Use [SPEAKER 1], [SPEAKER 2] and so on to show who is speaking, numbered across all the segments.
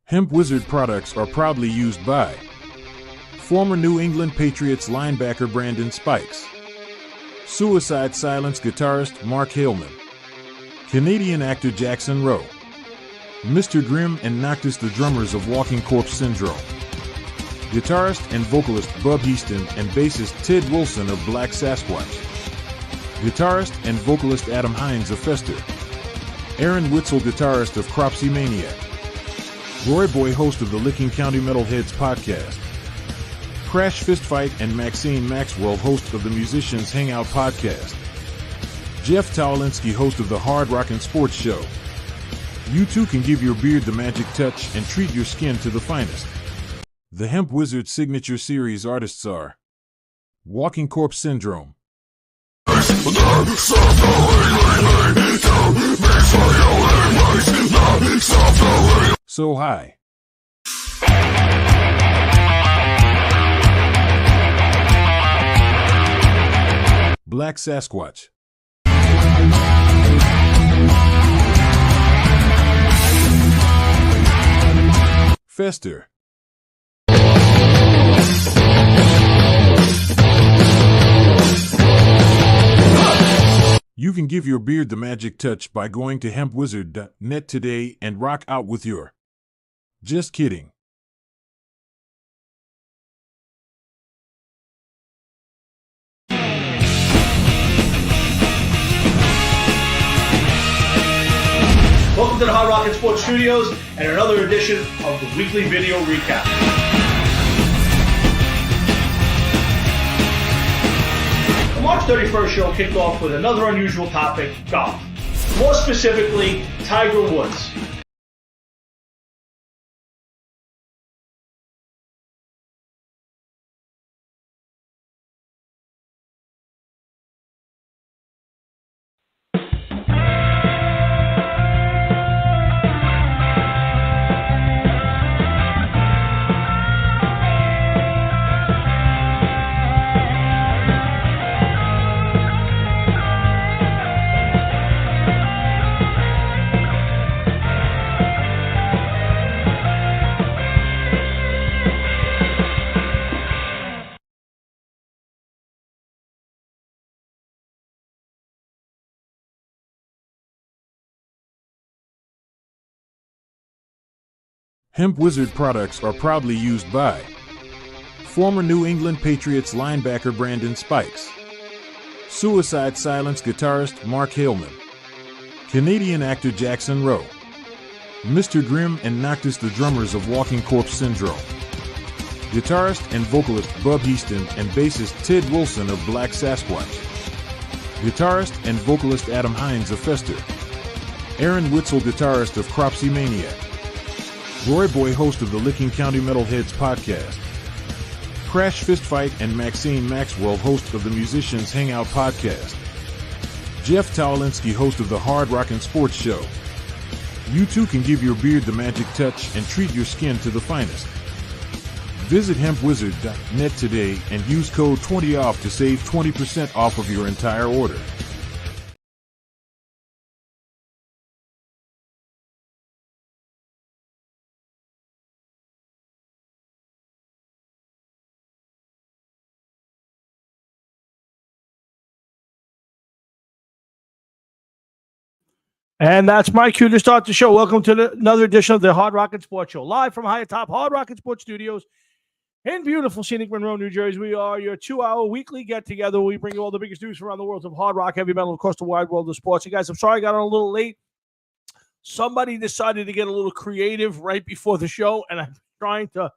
[SPEAKER 1] Hemp Wizard products are proudly used by former New England Patriots linebacker Brandon Spikes, Suicide Silence guitarist Mark Haleman, Canadian actor Jackson Rowe, Mr. Grimm and Noctis the drummers of Walking Corpse Syndrome, guitarist and vocalist Bub Easton and bassist Ted Wilson of Black Sasquatch, guitarist and vocalist Adam Hines of Fester, Aaron Witzel, guitarist of Cropsy Maniac, Roy Boy, host of the Licking County Metalheads podcast, Crash Fistfight and Maxine Maxwell, host of the Musicians Hangout podcast, Jeff Towlinski, host of the Hard Rockin' Sports Show. You too can give your beard the magic touch and treat your skin to the finest. The Hemp Wizard signature series artists are Walking Corpse Syndrome, So High, Black Sasquatch, Fester, You can give your beard the magic touch by going to hempwizard.net today and rock out with your... Just kidding.
[SPEAKER 2] Welcome to the Hard Rockin' Sports Studios and another edition of the weekly video recap. The March 31st show kicked off with another unusual topic, golf. More specifically, Tiger Woods.
[SPEAKER 1] Hemp Wizard products are proudly used by former New England Patriots linebacker Brandon Spikes, Suicide Silence guitarist Mark Haleman, Canadian actor Jackson Rowe, Mr. Grimm and Noctis the drummers of Walking Corpse Syndrome, guitarist and vocalist Bub Easton and bassist Ted Wilson of Black Sasquatch, guitarist and vocalist Adam Hines of Fester, Aaron Witzel, guitarist of Cropsy Maniac, Roy Boy, host of the Licking County Metalheads podcast, Crash Fistfight and Maxine Maxwell, host of the Musicians Hangout podcast, Jeff Towlinski, host of the Hard Rockin' Sports Show. You too can give your beard the magic touch and treat your skin to the finest. Visit hempwizard.net today and use code 20OFF to save 20% off of your entire order.
[SPEAKER 2] And that's my cue to start the show. Welcome to another edition of the Hard Rockin' Sports Show, live from high atop Hard Rockin' Sports Studios in beautiful scenic Monroe, New Jersey. We are your 2-hour weekly get-together. We bring you all the biggest news from around the world of hard rock, heavy metal, across the wide world of sports. And guys, I'm sorry I got on a little late. Somebody decided to get a little creative right before the show, and I'm trying to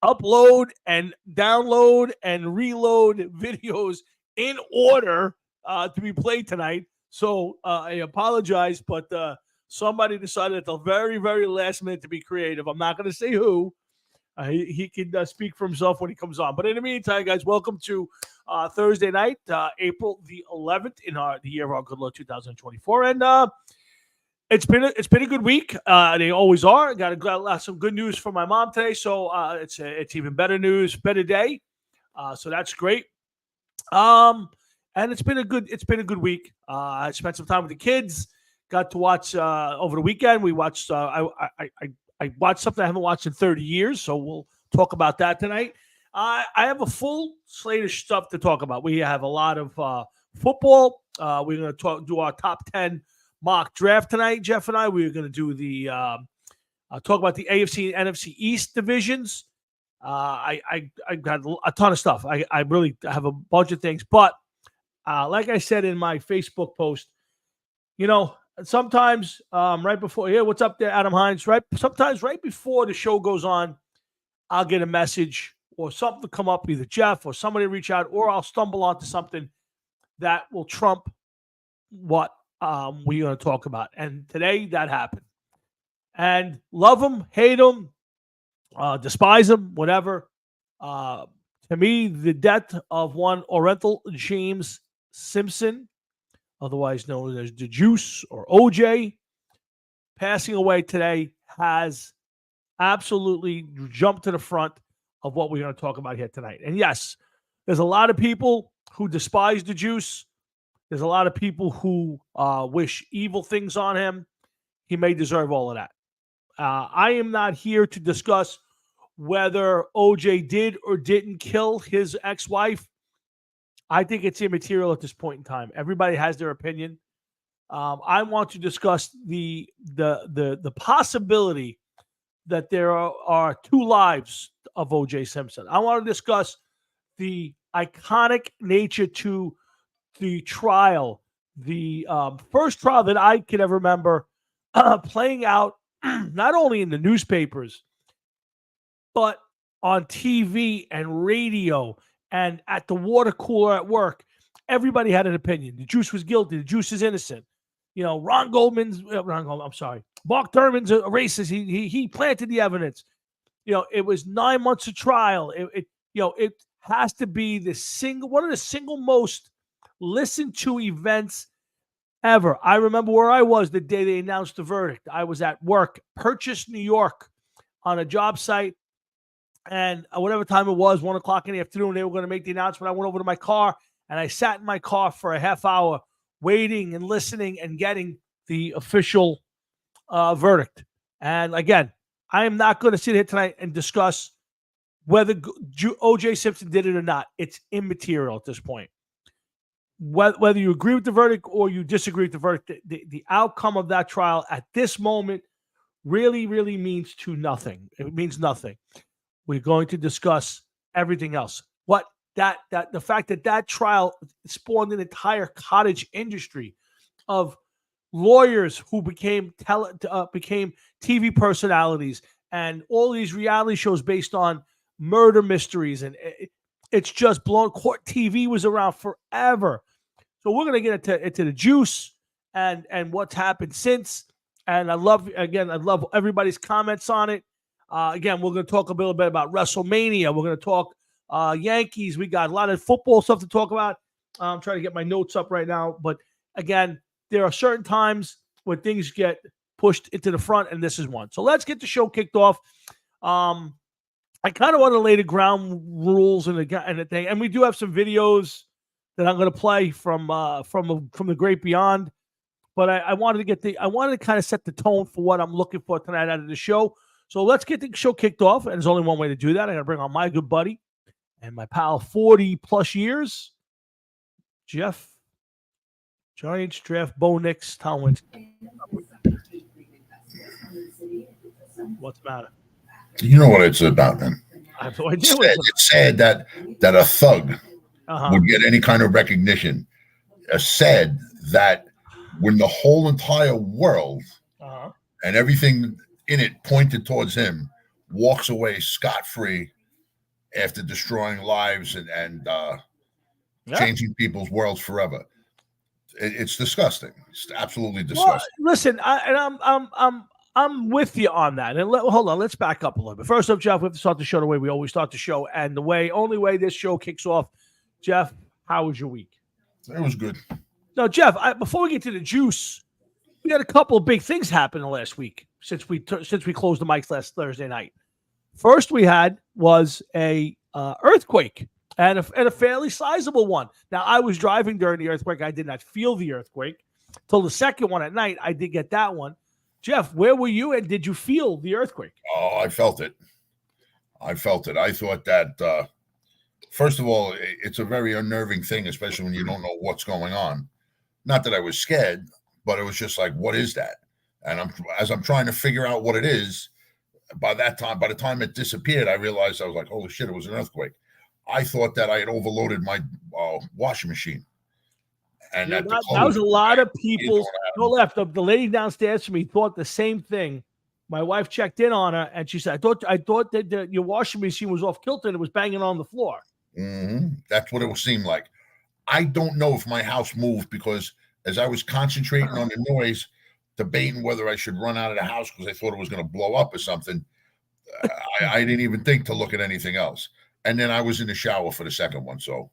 [SPEAKER 2] upload and download and reload videos in order to be played tonight. So I apologize, but somebody decided at the very, very last minute to be creative. I'm not going to say who. He can speak for himself when he comes on. But in the meantime, guys, welcome to Thursday night, April the 11th in the year of our good Lord 2024. And it's been a good week. They always are. Got some good news from my mom today, so it's even better news, better day. So that's great. And it's been a good week. I spent some time with the kids. Got to watch over the weekend. We watched. I I watched something I haven't watched in 30 years, so we'll talk about that tonight. I have a full slate of stuff to talk about. We have a lot of football. We're going to do our top 10 mock draft tonight, Jeff and I. We're going to do the talk about the AFC and NFC East divisions. I got a ton of stuff. I really have a bunch of things. But like I said in my Facebook post, sometimes right before, what's up there, Adam Hines? Sometimes right before the show goes on, I'll get a message or something to come up, either Jeff or somebody reach out, or I'll stumble onto something that will trump what we're going to talk about. And today that happened. And love them, hate them, despise them, whatever. To me, the death of one Orenthal James Simpson, otherwise known as the Juice or OJ, passing away today, has absolutely jumped to the front of what we're going to talk about here tonight. And yes, there's a lot of people who despise the Juice. There's a lot of people who wish evil things on him. He may deserve all of that. I am not here to discuss whether OJ did or didn't kill his ex-wife. I think it's immaterial at this point in time. Everybody has their opinion. I want to discuss the possibility that there are two lives of OJ Simpson. I want to discuss the iconic nature to the trial, the first trial that I can ever remember playing out not only in the newspapers, but on TV and radio and at the water cooler at work. Everybody had an opinion. The Juice was guilty. The Juice is innocent. Mark Thurman's a racist. He planted the evidence. It was 9 months of trial. It has to be one of the single most listened to events ever. I remember where I was the day they announced the verdict. I was at work, Purchase, New York, on a job site. And whatever time it was, 1 o'clock in the afternoon, they were going to make the announcement. I went over to my car and I sat in my car for a half hour waiting and listening and getting the official verdict. And again, I am not going to sit here tonight and discuss whether O.J. Simpson did it or not. It's immaterial at this point. Whether you agree with the verdict or you disagree with the verdict, the outcome of that trial at this moment really, really means to nothing. It means nothing. We're going to discuss everything else. The fact that trial spawned an entire cottage industry of lawyers who became TV personalities and all these reality shows based on murder mysteries, and it's just blown. Court TV was around forever. So we're going to get into the Juice and what's happened since. And I love everybody's comments on it. Again, we're going to talk a little bit about WrestleMania. We're going to talk Yankees. We got a lot of football stuff to talk about. I'm trying to get my notes up right now. But again, there are certain times where things get pushed into the front, and this is one. So let's get the show kicked off. I kind of want to lay the ground rules and the thing. And we do have some videos that I'm going to play from the great beyond. But I wanted to kind of set the tone for what I'm looking for tonight out of the show. So let's get the show kicked off. And there's only one way to do that. I got to bring on my good buddy and my pal, 40 plus years, Jeff Giants Draft Bo Nix Tomlin. What's the matter?
[SPEAKER 3] You know what it's about, man.
[SPEAKER 2] I have no idea.
[SPEAKER 3] It's sad that a thug would get any kind of recognition. It's sad that when the whole entire world and everything in it pointed towards him walks away scot-free after destroying lives and changing people's worlds forever. It's disgusting. It's absolutely disgusting.
[SPEAKER 2] Well, listen, I'm with you on that. And hold on, let's back up a little bit. First up, Jeff, we have to start the show the way we always start the show, and only way this show kicks off. Jeff, how was your week?
[SPEAKER 3] It was good.
[SPEAKER 2] Now, Jeff, before we get to the Juice, we had a couple of big things happen the last week since we closed the mics last Thursday night. First we had was a earthquake, and a fairly sizable one. Now, I was driving during the earthquake. I did not feel the earthquake. Till the second one at night, I did get that one. Jeff, where were you, and did you feel the earthquake?
[SPEAKER 3] Oh, I felt it. I thought that, first of all, it's a very unnerving thing, especially when you don't know what's going on. Not that I was scared, but it was just like, what is that? And as I'm trying to figure out what it is, by the time it disappeared, I realized, I was like, holy shit, it was an earthquake. I thought that I had overloaded my washing machine. And
[SPEAKER 2] that was a lot of people. No left. The lady downstairs from me thought the same thing. My wife checked in on her, and she said, I thought that your washing machine was off kilter and it was banging on the floor.
[SPEAKER 3] Mm-hmm. That's what it seemed like. I don't know if my house moved, because as I was concentrating on the noise, debating whether I should run out of the house because I thought it was going to blow up or something, I didn't even think to look at anything else. And then I was in the shower for the second one. So,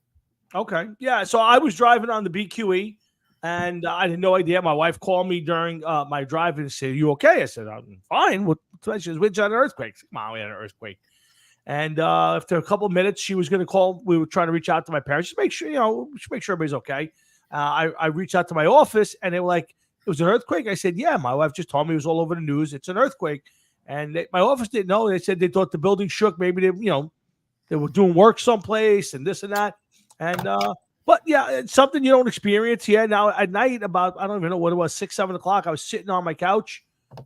[SPEAKER 2] okay. Yeah. So I was driving on the BQE, and I had no idea. My wife called me during my drive and said, "You okay?" I said, "I'm fine." She says, "We had an earthquake." Mom, we had an earthquake. And after a couple of minutes, she was going to call. We were trying to reach out to my parents, just make sure, everybody's okay. I reached out to my office, and they were like, "It was an earthquake?" I said, "Yeah." My wife just told me it was all over the news. It's an earthquake. And my office didn't know. They said they thought the building shook. Maybe they were doing work someplace and this and that. And but yeah, it's something you don't experience. Yeah. Now at night, about, I don't even know what it was, 6, 7 o'clock, I was sitting on my couch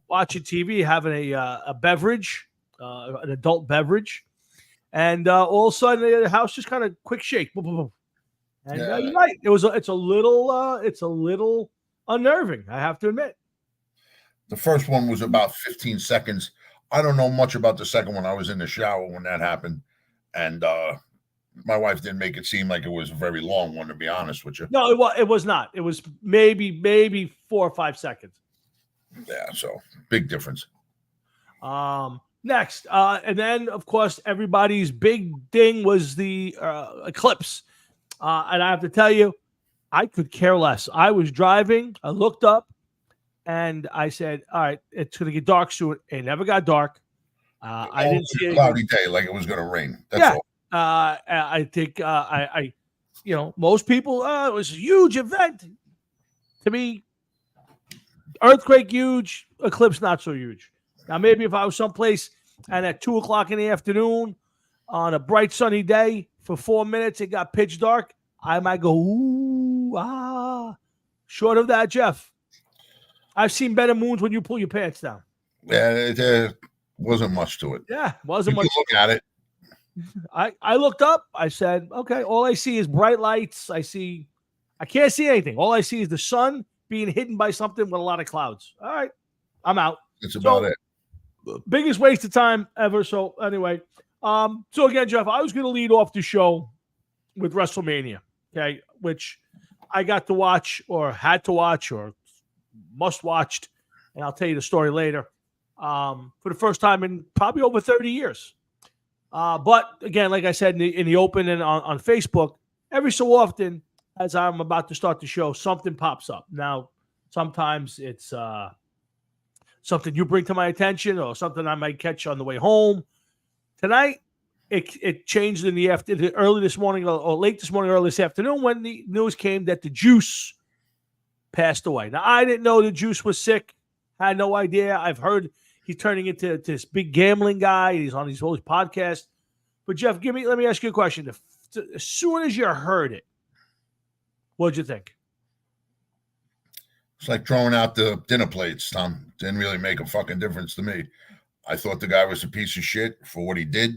[SPEAKER 2] watching TV, having a beverage, an adult beverage. And all of a sudden, the house just kind of quick shake. Boom, boom, boom. And you're right. It's a little unnerving, I have to admit.
[SPEAKER 3] The first one was about 15 seconds. I don't know much about the second one. I was in the shower when that happened, and my wife didn't make it seem like it was a very long one, to be honest with you.
[SPEAKER 2] No, it was not. It was maybe 4 or 5 seconds.
[SPEAKER 3] Yeah, so big difference.
[SPEAKER 2] Next, and then, of course, everybody's big thing was the eclipse. And I have to tell you, I could care less. I was driving. I looked up, and I said, all right, it's going to get dark soon. It never got dark. I didn't see
[SPEAKER 3] a cloudy day, like it was going to rain. That's all.
[SPEAKER 2] I think, most people, it was a huge event. To me, earthquake huge, eclipse not so huge. Now, maybe if I was someplace and at 2 o'clock in the afternoon on a bright sunny day for 4 minutes, it got pitch dark, I might go, ooh, ah. Short of that, Jeff, I've seen better moons when you pull your pants down.
[SPEAKER 3] Yeah, there wasn't much to it.
[SPEAKER 2] Yeah, wasn't much.
[SPEAKER 3] Look at it.
[SPEAKER 2] I looked up. I said, okay, all I see is bright lights. I can't see anything. All I see is the sun being hidden by something with a lot of clouds. All right, I'm out.
[SPEAKER 3] That's about it.
[SPEAKER 2] Biggest waste of time ever. So anyway, so again, Jeff, I was going to lead off the show with WrestleMania, okay, which I got to watch or had to watch or must watched, and I'll tell you the story later, for the first time in probably over 30 years. But again, like I said in the open and on Facebook, every so often, as I'm about to start the show, something pops up. Now, sometimes it's something you bring to my attention or something I might catch on the way home. Tonight, it changed in the early this morning or late this morning, early this afternoon, when the news came that the Juice passed away. Now, I didn't know the Juice was sick. Had no idea. I've heard he's turning into this big gambling guy. He's on these whole podcasts. But Jeff, let me ask you a question. As soon as you heard it, what'd you think?
[SPEAKER 3] It's like throwing out the dinner plates, Tom. Didn't really make a fucking difference to me. I thought the guy was a piece of shit for what he did.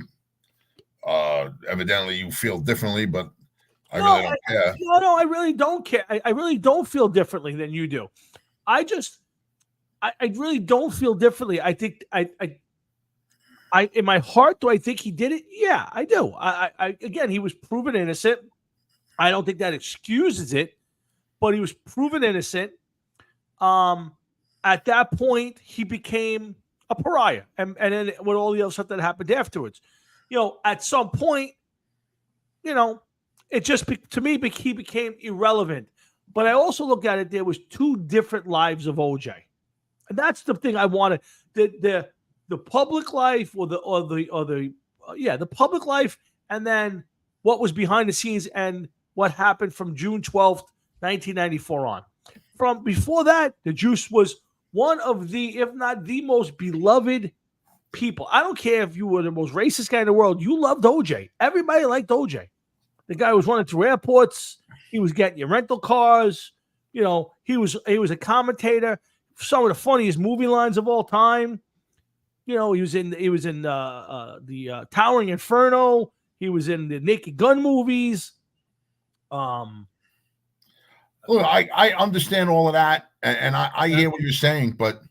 [SPEAKER 3] Evidently, you feel differently, but I really don't care.
[SPEAKER 2] No, I really don't care. I really don't feel differently than you do. I really don't feel differently. I think I in my heart, do I think he did it? Yeah, I do. Again, he was proven innocent. I don't think that excuses it, but he was proven innocent. At that point, he became a pariah, and then with all the other stuff that happened afterwards, at some point, it just to me he became irrelevant. But I also look at it. There was two different lives of OJ, and that's the thing I wanted. The public life or the public life, and then what was behind the scenes and what happened from June 12th, 1994 on. From before that, the Juice was one of the, if not the most beloved people. I don't care if you were the most racist guy in the world. You loved OJ. Everybody liked OJ. The guy was running through airports. He was getting your rental cars. You know, he was a commentator. Some of the funniest movie lines of all time. You know, he was in the Towering Inferno. He was in the Naked Gun movies.
[SPEAKER 3] Look, I understand all of that, and I hear what you're saying, but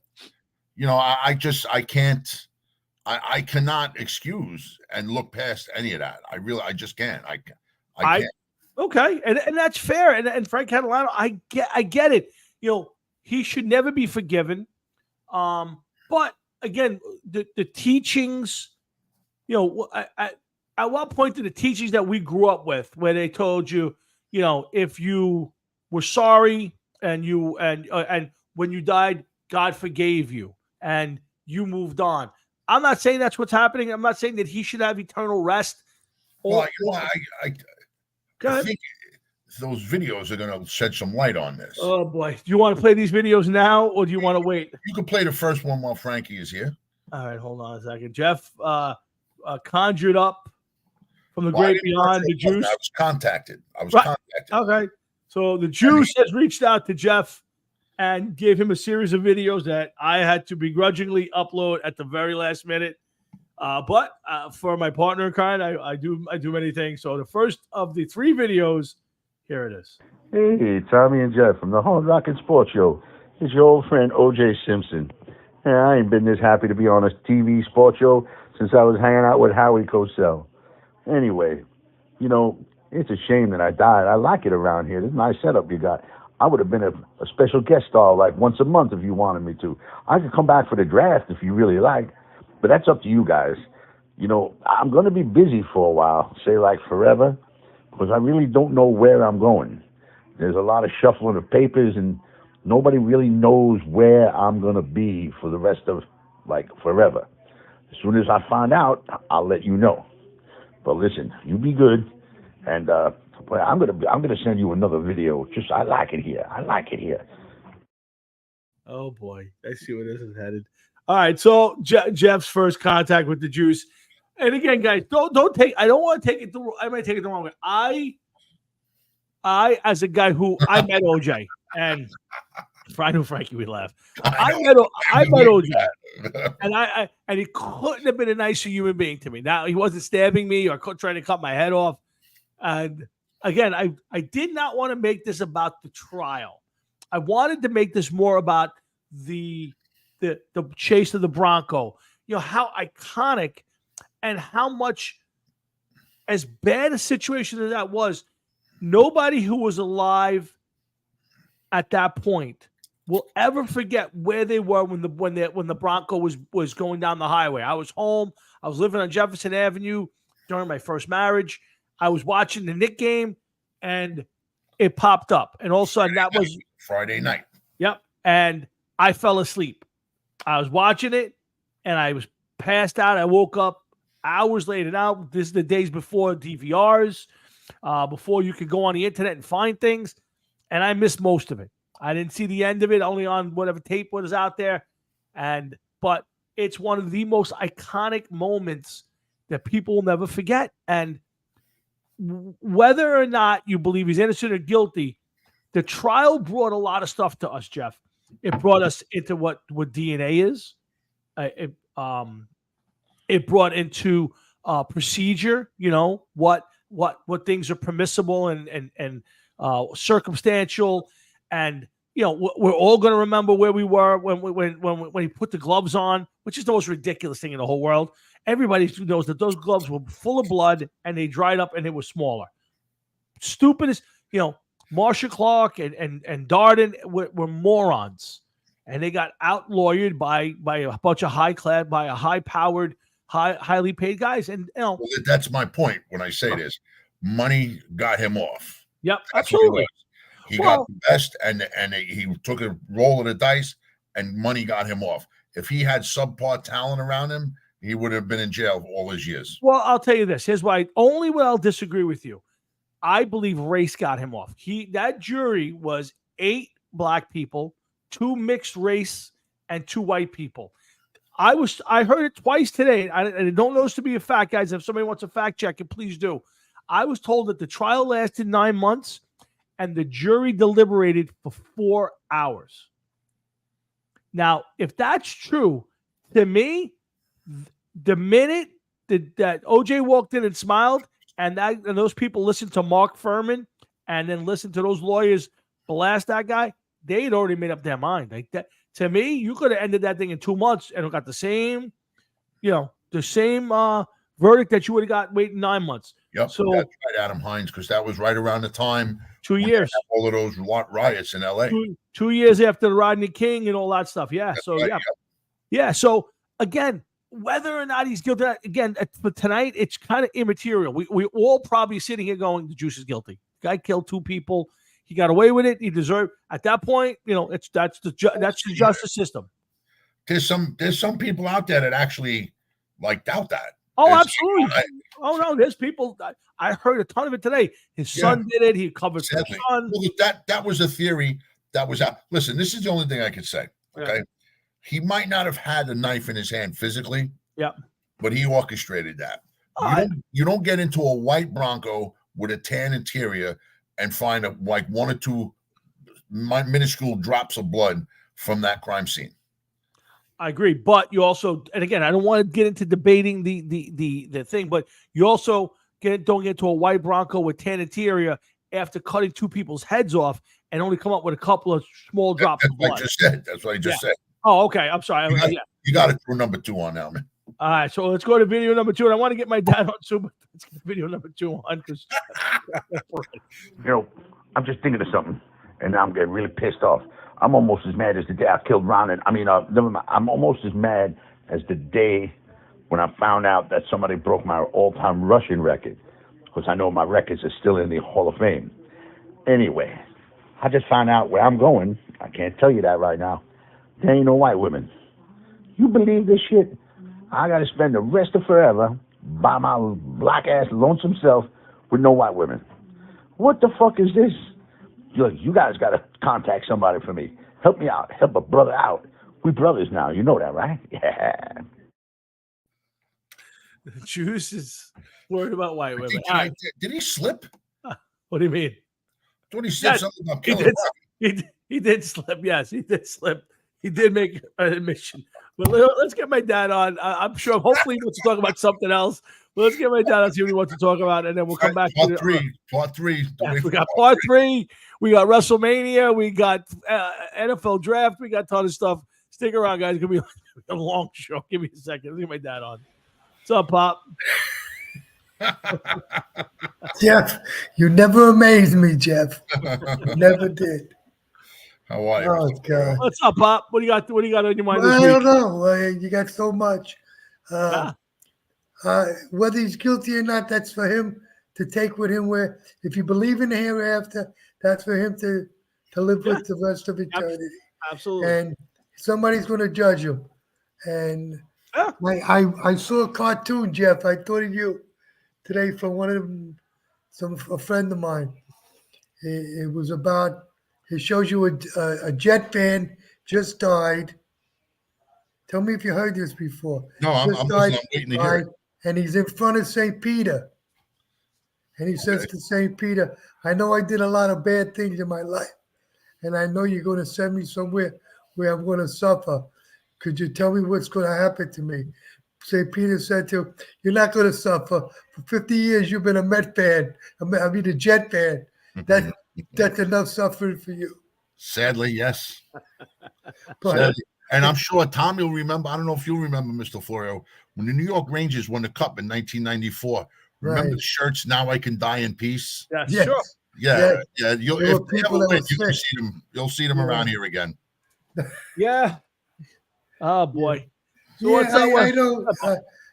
[SPEAKER 3] you know, I cannot excuse and look past any of that. I just can't. I can't.
[SPEAKER 2] Okay, and that's fair. And Frank Catalano, I get it. You know, he should never be forgiven. But again, the teachings, you know, at what point did the teachings that we grew up with, where they told you, you know, if you were sorry and when you died, God forgave you and you moved on. I'm not saying that's what's happening. I'm not saying that he should have eternal rest.
[SPEAKER 3] Well, I think those videos are going to shed some light on this.
[SPEAKER 2] Oh boy, do you want to play these videos now, or do you want to wait?
[SPEAKER 3] You can play the first one while Frankie is here.
[SPEAKER 2] All right, hold on a second. Jeff conjured up from the great beyond the Juice.
[SPEAKER 3] I was contacted.
[SPEAKER 2] Okay, so the Juice has reached out to Jeff and gave him a series of videos that I had to begrudgingly upload at the very last minute. But for my partner in crime, I do many things. So the first of the 3 videos, here it is.
[SPEAKER 4] Hey, Tommy and Jeff from the Hard Rockin' Sports Show. It's your old friend O.J. Simpson. Yeah, I ain't been this happy to be on a TV sports show since I was hanging out with Howie Cosell. Anyway, you know, it's a shame that I died. I like it around here. This is a nice setup you got. I would have been a special guest star like once a month if you wanted me to. I could come back for the draft if you really like, but that's up to you guys. You know, I'm going to be busy for a while, say like forever, because I really don't know where I'm going. There's a lot of shuffling of papers, and nobody really knows where I'm going to be for the rest of, like, forever. As soon as I find out, I'll let you know. But listen, you be good, and I'm gonna send you another video. Just I like it here.
[SPEAKER 2] Oh boy, I see where this is headed. All right, so Jeff's first contact with the Juice, and again, guys, don't take. I don't want to take it. I might take it the wrong way. I as a guy who I met OJ, and if I knew Frankie would laugh. I met OJ, and he couldn't have been a nicer human being to me. Now he wasn't stabbing me or trying to cut my head off. And again, I did not want to make this about the trial. I wanted to make this more about the chase of the Bronco. You know, how iconic and how much, as bad a situation as that was, nobody who was alive at that point will ever forget where they were when the Bronco was going down the highway. I was home. I was living on Jefferson Avenue during my first marriage. I was watching the Knicks game, and it popped up. And all of a sudden, that was
[SPEAKER 3] Friday night.
[SPEAKER 2] Yep. And I fell asleep. I was watching it, and I was passed out. I woke up hours later. Now, this is the days before DVRs, before you could go on the internet and find things. And I missed most of it. I didn't see the end of it, only on whatever tape was out there. But it's one of the most iconic moments that people will never forget. And whether or not you believe he's innocent or guilty, the trial brought a lot of stuff to us, Jeff. It brought us into what DNA is. It brought into procedure, you know, what things are permissible and circumstantial. And, you know, we're all going to remember where we were when he put the gloves on, which is the most ridiculous thing in the whole world. Everybody knows that those gloves were full of blood and they dried up and they were smaller. Stupidest, you know, Marcia Clark and Darden were morons, and they got out-lawyered by a bunch of high-powered, highly paid guys. And you know,
[SPEAKER 3] well, that's my point when I say this. Money got him off.
[SPEAKER 2] Yep, absolutely.
[SPEAKER 3] He got the best, and he took a roll of the dice, and money got him off. If he had subpar talent around him, he would have been in jail all his years.
[SPEAKER 2] Well, I'll tell you this. Here's why. Only when I'll disagree with you. I believe race got him off. That jury was 8 black people, 2 mixed race and 2 white people. I heard it twice today. I don't know this to be a fact, guys. If somebody wants to fact check it, please do. I was told that the trial lasted 9 months and the jury deliberated for 4 hours. Now, if that's true, to me, the minute that OJ walked in and smiled, and those people listened to Mark Furman and then listened to those lawyers blast that guy, they'd already made up their mind. Like that, to me, you could have ended that thing in 2 months and got the same, verdict that you would have got waiting 9 months.
[SPEAKER 3] Yep.
[SPEAKER 2] So
[SPEAKER 3] that's right, Adam Hines, because that was right around the time
[SPEAKER 2] 2 years,
[SPEAKER 3] all of those riots in LA.
[SPEAKER 2] 2 years after the Rodney King and all that stuff. Yeah.
[SPEAKER 3] That's
[SPEAKER 2] so
[SPEAKER 3] right,
[SPEAKER 2] yeah. So again, whether or not he's guilty, again, for tonight, it's kind of immaterial. We all probably sitting here going, the Juice is guilty. Guy killed 2 people. He got away with it. He deserved. At that point, that's the justice system.
[SPEAKER 3] There's some people out there that actually doubt that.
[SPEAKER 2] Oh, absolutely. Oh no, there's people. I heard a ton of it today. His son did it. He covered his son.
[SPEAKER 3] Well, that was a theory that was out. Listen, this is the only thing I could say. Okay. Yeah. He might not have had a knife in his hand physically.
[SPEAKER 2] Yeah.
[SPEAKER 3] But he orchestrated that. You don't get into a white Bronco with a tan interior and find 1 or 2 minuscule drops of blood from that crime scene.
[SPEAKER 2] I agree, but you also, and again, I don't want to get into debating the thing, but you also don't get into a white Bronco with tan interior after cutting 2 people's heads off and only come up with a couple of small drops of blood.
[SPEAKER 3] That's what I just said.
[SPEAKER 2] Oh, okay. I'm sorry.
[SPEAKER 3] You got to throw number 2 on now, man.
[SPEAKER 2] All right, so let's go to video number 2, and I want to get my dad on too, but let's get video number 2 on because
[SPEAKER 4] I'm just thinking of something, and I'm getting really pissed off. I'm almost as mad as the day I killed Ron. Never mind. I'm almost as mad as the day when I found out that somebody broke my all-time rushing record, because I know my records are still in the Hall of Fame. Anyway, I just found out where I'm going. I can't tell you that right now. There ain't no white women. You believe this shit? I got to spend the rest of forever by my black-ass lonesome self with no white women. What the fuck is this? Look, you guys got to contact somebody for me. Help me out. Help a brother out. We brothers now. You know that, right? Yeah.
[SPEAKER 2] The Juice is worried about white women.
[SPEAKER 3] Did he slip?
[SPEAKER 2] What do you mean?
[SPEAKER 3] What he said something about killing
[SPEAKER 2] he did slip. Yes, he did slip. He did make an admission. But let's get my dad on. I'm sure, hopefully, he wants to talk about something else. But let's get my dad on, see what he wants to talk about, and then we'll come back
[SPEAKER 3] to Part 3.
[SPEAKER 2] Yes, we got part 3. We got WrestleMania. We got NFL draft. We got a ton of stuff. Stick around, guys. It's going to be a long show. Give me a second. Let's get my dad on. What's up, Pop?
[SPEAKER 5] Jeff, you never amazed me, Jeff. You never did.
[SPEAKER 3] How are you?
[SPEAKER 5] Oh, God.
[SPEAKER 2] What's up, Pop? What do you got on your mind this
[SPEAKER 5] week?
[SPEAKER 2] I
[SPEAKER 5] don't know. You got so much. Whether he's guilty or not, that's for him to take with him. Where if you believe in the hereafter, that's for him to live with the rest of eternity.
[SPEAKER 2] Absolutely.
[SPEAKER 5] And somebody's going to judge him. And I saw a cartoon, Jeff. I thought of you today from one of them, a friend of mine. It was about. It shows you a jet fan just died. Tell me if you heard this before.
[SPEAKER 3] No, I'm waiting to hear it.
[SPEAKER 5] And he's in front of St. Peter. And he says to St. Peter, I know I did a lot of bad things in my life. And I know you're going to send me somewhere where I'm going to suffer. Could you tell me what's going to happen to me? St. Peter said to him, you're not going to suffer. For 50 years, you've been a Met fan. A Jet fan. That's enough suffering for you.
[SPEAKER 3] Sadly, yes. Sadly. And I'm sure Tommy will remember. I don't know if you remember, Mr. Florio, when the New York Rangers won the Cup in 1994. Remember the shirts, Now I Can Die in Peace?
[SPEAKER 2] Yes. Sure.
[SPEAKER 3] Yeah. If they ever win, you'll see them around here again.
[SPEAKER 2] Yeah. Oh, boy.
[SPEAKER 5] So I know.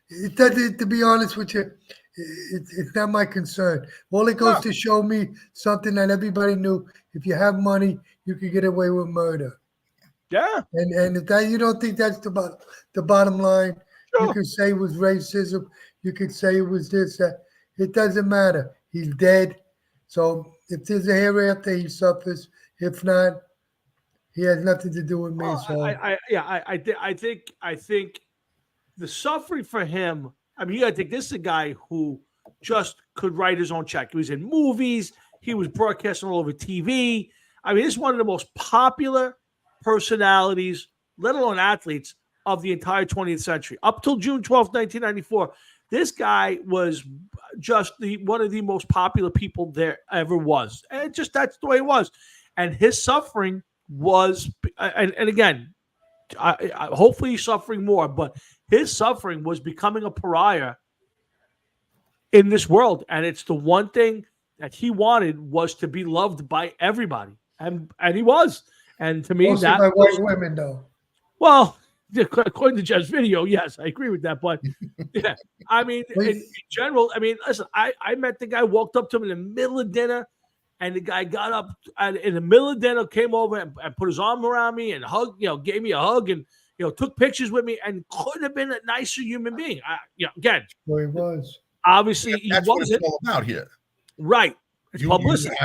[SPEAKER 5] To be honest with you, it's not my concern. All it goes to show me something that everybody knew. If you have money, you can get away with murder.
[SPEAKER 2] Yeah.
[SPEAKER 5] And if that you don't think that's the bottom line, you could say it was racism. You could say it was this, that. It doesn't matter. He's dead. So if there's a hereafter, he suffers. If not, He has nothing to do with me. So
[SPEAKER 2] I think the suffering for him. I mean, you got to think this is a guy who just could write his own check. He was in movies. He was broadcasting all over TV. I mean, this is one of the most popular personalities, let alone athletes, of the entire 20th century. Up till June 12th, 1994, this guy was just one of the most popular people there ever was. And that's the way it was. And his suffering was, and again, hopefully he's suffering more, but his suffering was becoming a pariah in this world. And it's the one thing that he wanted was to be loved by everybody. And he was. And to me,
[SPEAKER 5] mostly by white women, though.
[SPEAKER 2] Well, according to Jeff's video, yes, I agree with that. But yeah, I mean, in general, I mean, listen, I met the guy, walked up to him in the middle of dinner, and the guy got up and in the middle of dinner, came over and put his arm around me and hugged, gave me a hug and, took pictures with me, and couldn't have been a nicer human being. Again,
[SPEAKER 5] well, he was.
[SPEAKER 2] Obviously,
[SPEAKER 3] that's what it's all about here.
[SPEAKER 2] Right. It's publicity.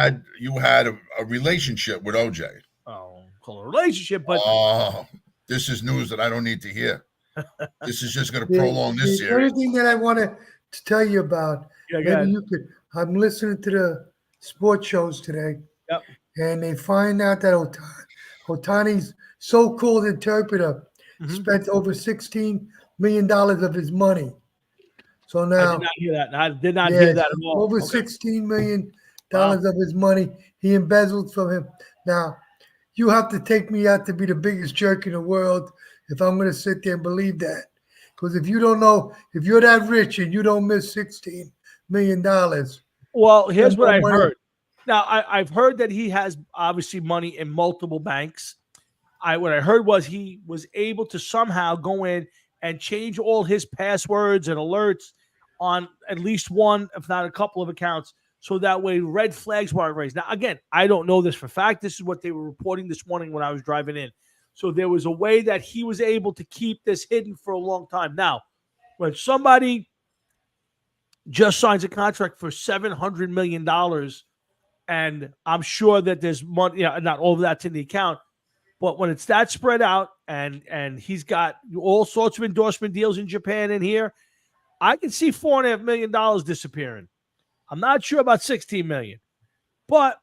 [SPEAKER 3] You had a relationship with OJ.
[SPEAKER 2] Oh, call it a relationship, but
[SPEAKER 3] this is news that I don't need to hear. This is just going to prolong this series.
[SPEAKER 5] The only thing that I wanted to tell you about, maybe you could. I'm listening to the sports shows today, and they find out that Ohtani's so-called interpreter spent over $16 million of his money. So now
[SPEAKER 2] I did not hear that. I did not hear that at all.
[SPEAKER 5] Over $16 million of his money he embezzled from him. Now, you have to take me out to be the biggest jerk in the world if I'm going to sit there and believe that. Because if you don't know, if you're that rich and you don't miss $16 million.
[SPEAKER 2] Well, here's what I've heard. Now, I've heard that he has obviously money in multiple banks. What I heard was he was able to somehow go in and change all his passwords and alerts on at least one, if not a couple of accounts, so that way red flags weren't raised. Now, again, I don't know this for fact. This is what they were reporting this morning when I was driving in. So there was a way that he was able to keep this hidden for a long time. Now, when somebody just signs a contract for $700 million, and I'm sure that there's money, not all of that's in the account, but when it's that spread out and he's got all sorts of endorsement deals in Japan and here, I can see $4.5 million disappearing. I'm not sure about $16 million, but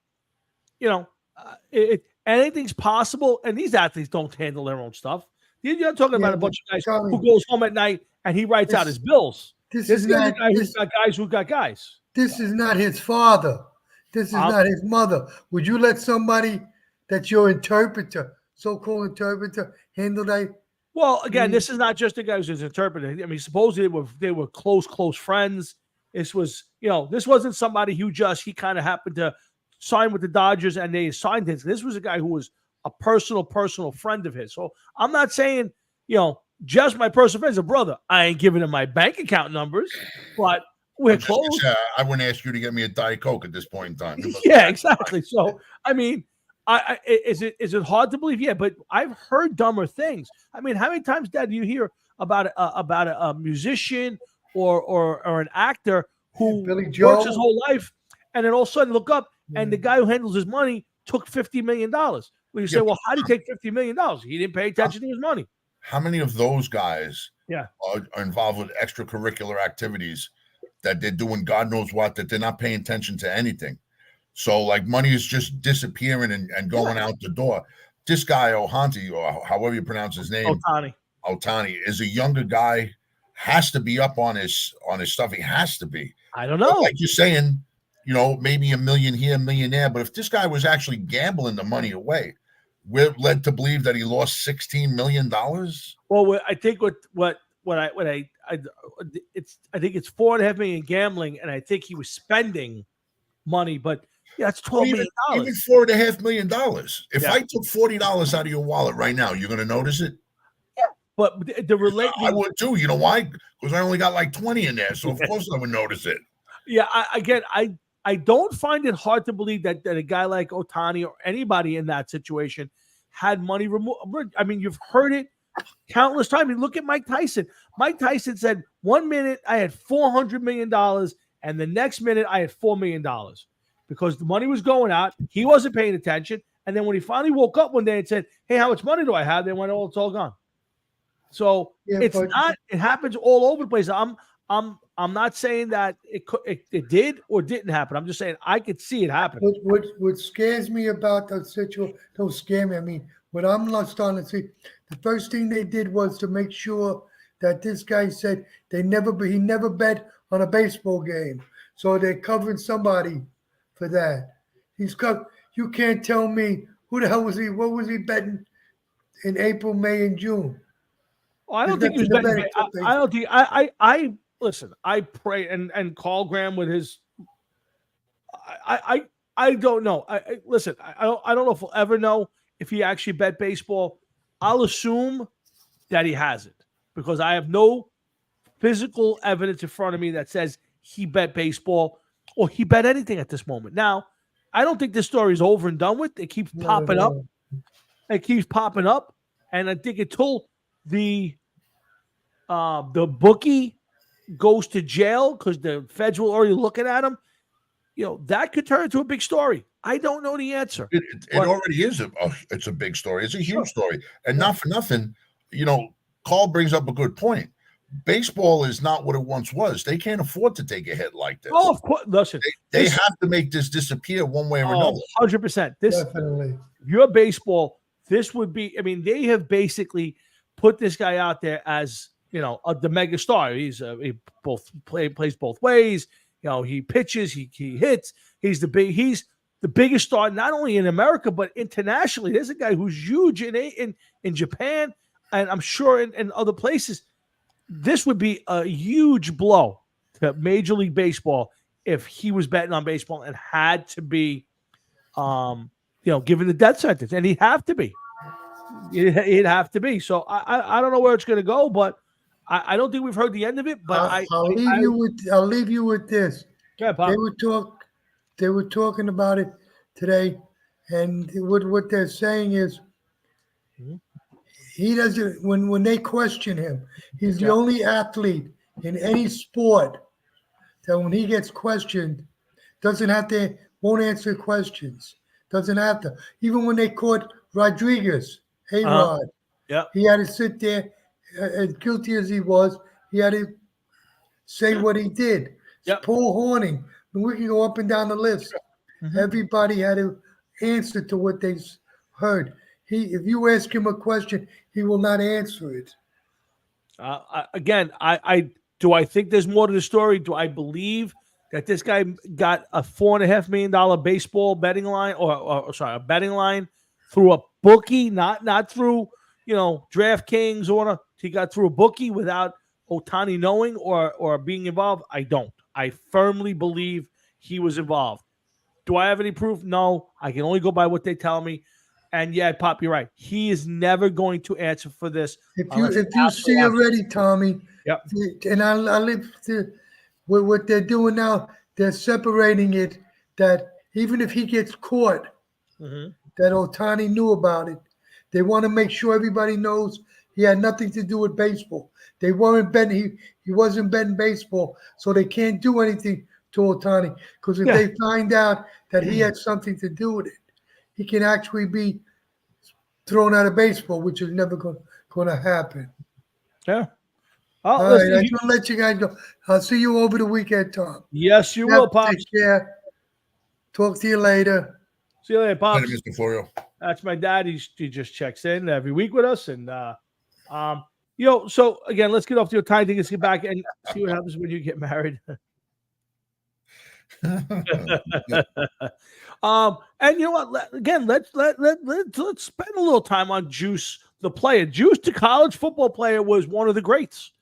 [SPEAKER 2] anything's possible. And these athletes don't handle their own stuff. You're not talking about a bunch of guys who goes home at night and he writes out his bills. This is not a guy who's got guys who got guys.
[SPEAKER 5] This is not his father. This is not his mother. Would you let somebody that's your interpreter, so-called interpreter, handle that?
[SPEAKER 2] Well, again, this is not just a guy who's his interpreter. I mean, supposedly they were close friends. This was, this wasn't somebody who he kind of happened to sign with the Dodgers and they signed him. This was a guy who was a personal friend of his. So I'm not saying, just my personal friend's a brother. I ain't giving him my bank account numbers, but we're close.
[SPEAKER 3] I wouldn't ask you to get me a Diet Coke at this point in time.
[SPEAKER 2] Yeah, exactly. So, I mean, is it hard to believe? Yeah, but I've heard dumber things. I mean, how many times, Dad, do you hear about a musician or an actor who works his whole life and then all of a sudden look up and the guy who handles his money took $50 million? Well, you say, well, how do you take $50 million? He didn't pay attention to his money.
[SPEAKER 3] How many of those guys are involved with extracurricular activities that they're doing God knows what, that they're not paying attention to anything? So, like, money is just disappearing and going out the door. This guy, Ohtani, or however you pronounce his name, Ohtani, is a younger guy, has to be up on his stuff. He has to be.
[SPEAKER 2] I don't know.
[SPEAKER 3] But like you're saying, maybe $1 million here, $1 million there. But if this guy was actually gambling the money away, we're led to believe that he lost $16 million.
[SPEAKER 2] Well, I think I think it's $4.5 million gambling, and I think he was spending money, but that's $12 million.
[SPEAKER 3] Even $4.5 million. If I took $40 out of your wallet right now, you're going to notice it.
[SPEAKER 2] Yeah, but
[SPEAKER 3] I would too. You know why? Because I only got like 20 in there, so of course I would notice it.
[SPEAKER 2] Yeah, I don't find it hard to believe that a guy like Ohtani or anybody in that situation had money removed. I mean, you've heard it countless times. I mean, look at Mike Tyson. Mike Tyson said 1 minute I had $400 million, and the next minute I had $4 million because the money was going out. He wasn't paying attention, And then when he finally woke up one day and said, "Hey, how much money do I have?" They went, "Oh, it's all gone." So it's not. It happens all over the place. I'm not saying that it did or didn't happen. I'm just saying I could see it happen.
[SPEAKER 5] What scares me about the situation? Don't scare me. I mean, what I'm not starting to see. The first thing they did was to make sure that this guy said he never bet on a baseball game. So they're covering somebody for that. You can't tell me who the hell was he? What was he betting in April, May, and June?
[SPEAKER 2] Well, I don't think he was betting. I don't think. I listen. I pray and Carl Graham with his. I don't know. Listen. I don't know if we'll ever know if he actually bet baseball. I'll assume that he hasn't because I have no physical evidence in front of me that says he bet baseball or he bet anything at this moment. Now, I don't think this story is over and done with. It keeps popping up. It keeps popping up, and I think until the bookie goes to jail because the feds will already looking at him, that could turn into a big story. I don't know the answer.
[SPEAKER 3] It already is. It's a big story. It's a huge story. And not for nothing, Carl brings up a good point. Baseball is not what it once was. They can't afford to take a hit like this.
[SPEAKER 2] Oh, of course. Listen,
[SPEAKER 3] they have to make this disappear one way or another.
[SPEAKER 2] 100%.
[SPEAKER 5] Definitely.
[SPEAKER 2] Your baseball, this would be, they have basically put this guy out there as, the mega star. He plays both ways. He pitches, he hits. He's the biggest star, not only in America, but internationally. There's a guy who's huge in Japan, and I'm sure in other places. This would be a huge blow to Major League Baseball if he was betting on baseball and had to be, given the death sentence, and he'd have to be. He'd have to be. So I don't know where it's going to go, but I don't think we've heard the end of it. But
[SPEAKER 5] I'll leave you with this.
[SPEAKER 2] Yeah, Bob.
[SPEAKER 5] They were talking about it today, and what they're saying is. He doesn't. When they question him, he's the only athlete in any sport that when he gets questioned, won't answer questions. Doesn't have to. Even when they caught Rodriguez, A-Rod, he had to sit there, as guilty as he was, he had to say what he did.
[SPEAKER 2] Yep.
[SPEAKER 5] Paul Horning. We can go up and down the list. Mm-hmm. Everybody had to answer to what they heard. If you ask him a question, he will not answer it.
[SPEAKER 2] Again, do I think there's more to the story? Do I believe that this guy got a $4.5 million baseball betting line, a betting line through a bookie, not through DraftKings or he got through a bookie without Ohtani knowing or being involved? I don't. I firmly believe he was involved. Do I have any proof? No. I can only go by what they tell me. And yeah, Pop, you're right. He is never going to answer for this.
[SPEAKER 5] If you see already, Tommy,
[SPEAKER 2] yep.
[SPEAKER 5] And I live what they're doing now, they're separating it that even if he gets caught, that Ohtani knew about it. They want to make sure everybody knows he had nothing to do with baseball. They weren't betting. He wasn't betting baseball, so they can't do anything to Ohtani because if they find out that he had something to do with it, he can actually be thrown out of baseball, which is never going to happen.
[SPEAKER 2] Yeah.
[SPEAKER 5] All right, I'm going to let you guys go. I'll see you over the weekend, Tom.
[SPEAKER 2] Yes, you will, Pop.
[SPEAKER 5] Take care. Talk to you later.
[SPEAKER 2] See you later, Pop.
[SPEAKER 3] Later, Mr. Florio.
[SPEAKER 2] That's my dad. He just checks in every week with us. And, so again, let's get off to your time thing. Let's get back and see what happens when you get married. And you know what? Again, let's spend a little time on Juice, the player. Juice, the college football player, was one of the greats.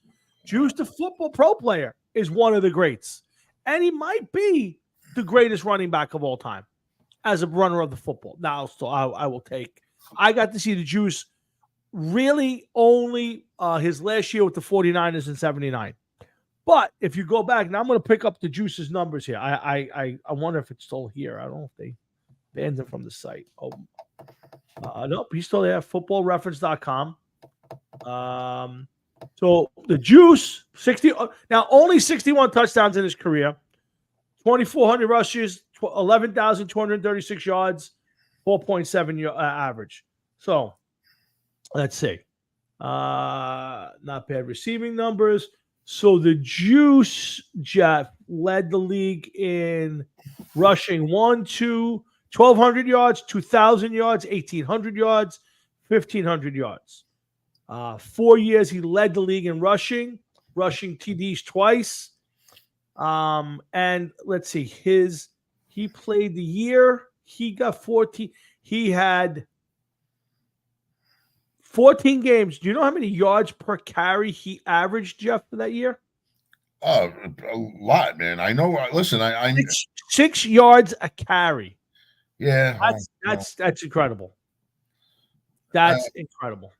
[SPEAKER 2] Juice, the football pro player, is one of the greats, and he might be the greatest running back of all time as a runner of the football. Now, I will take. I got to see the Juice really only his last year with the 49ers in '79. But if you go back, now I'm going to pick up the Juice's numbers here. I wonder if it's still here. I don't know if they banned him from the site. Nope, he's still there. Footballreference.com. So the Juice, 60. Now only 61 touchdowns in his career, 2,400 rushes, 11,236 yards, 4.7 average. So let's see. Not bad receiving numbers. So the Juice, Jeff, led the league in rushing 1,200 yards, 2,000 yards, 1,800 yards, 1,500 yards. 4 years he led the league in rushing TDs twice. And let's see, he played the year. He got 14. He had 14 games. Do you know how many yards per carry he averaged, Jeff, for that year?
[SPEAKER 3] Oh, a lot, man. I know. Listen, I
[SPEAKER 2] 6 yards a carry.
[SPEAKER 3] Yeah,
[SPEAKER 2] that's incredible. That's incredible.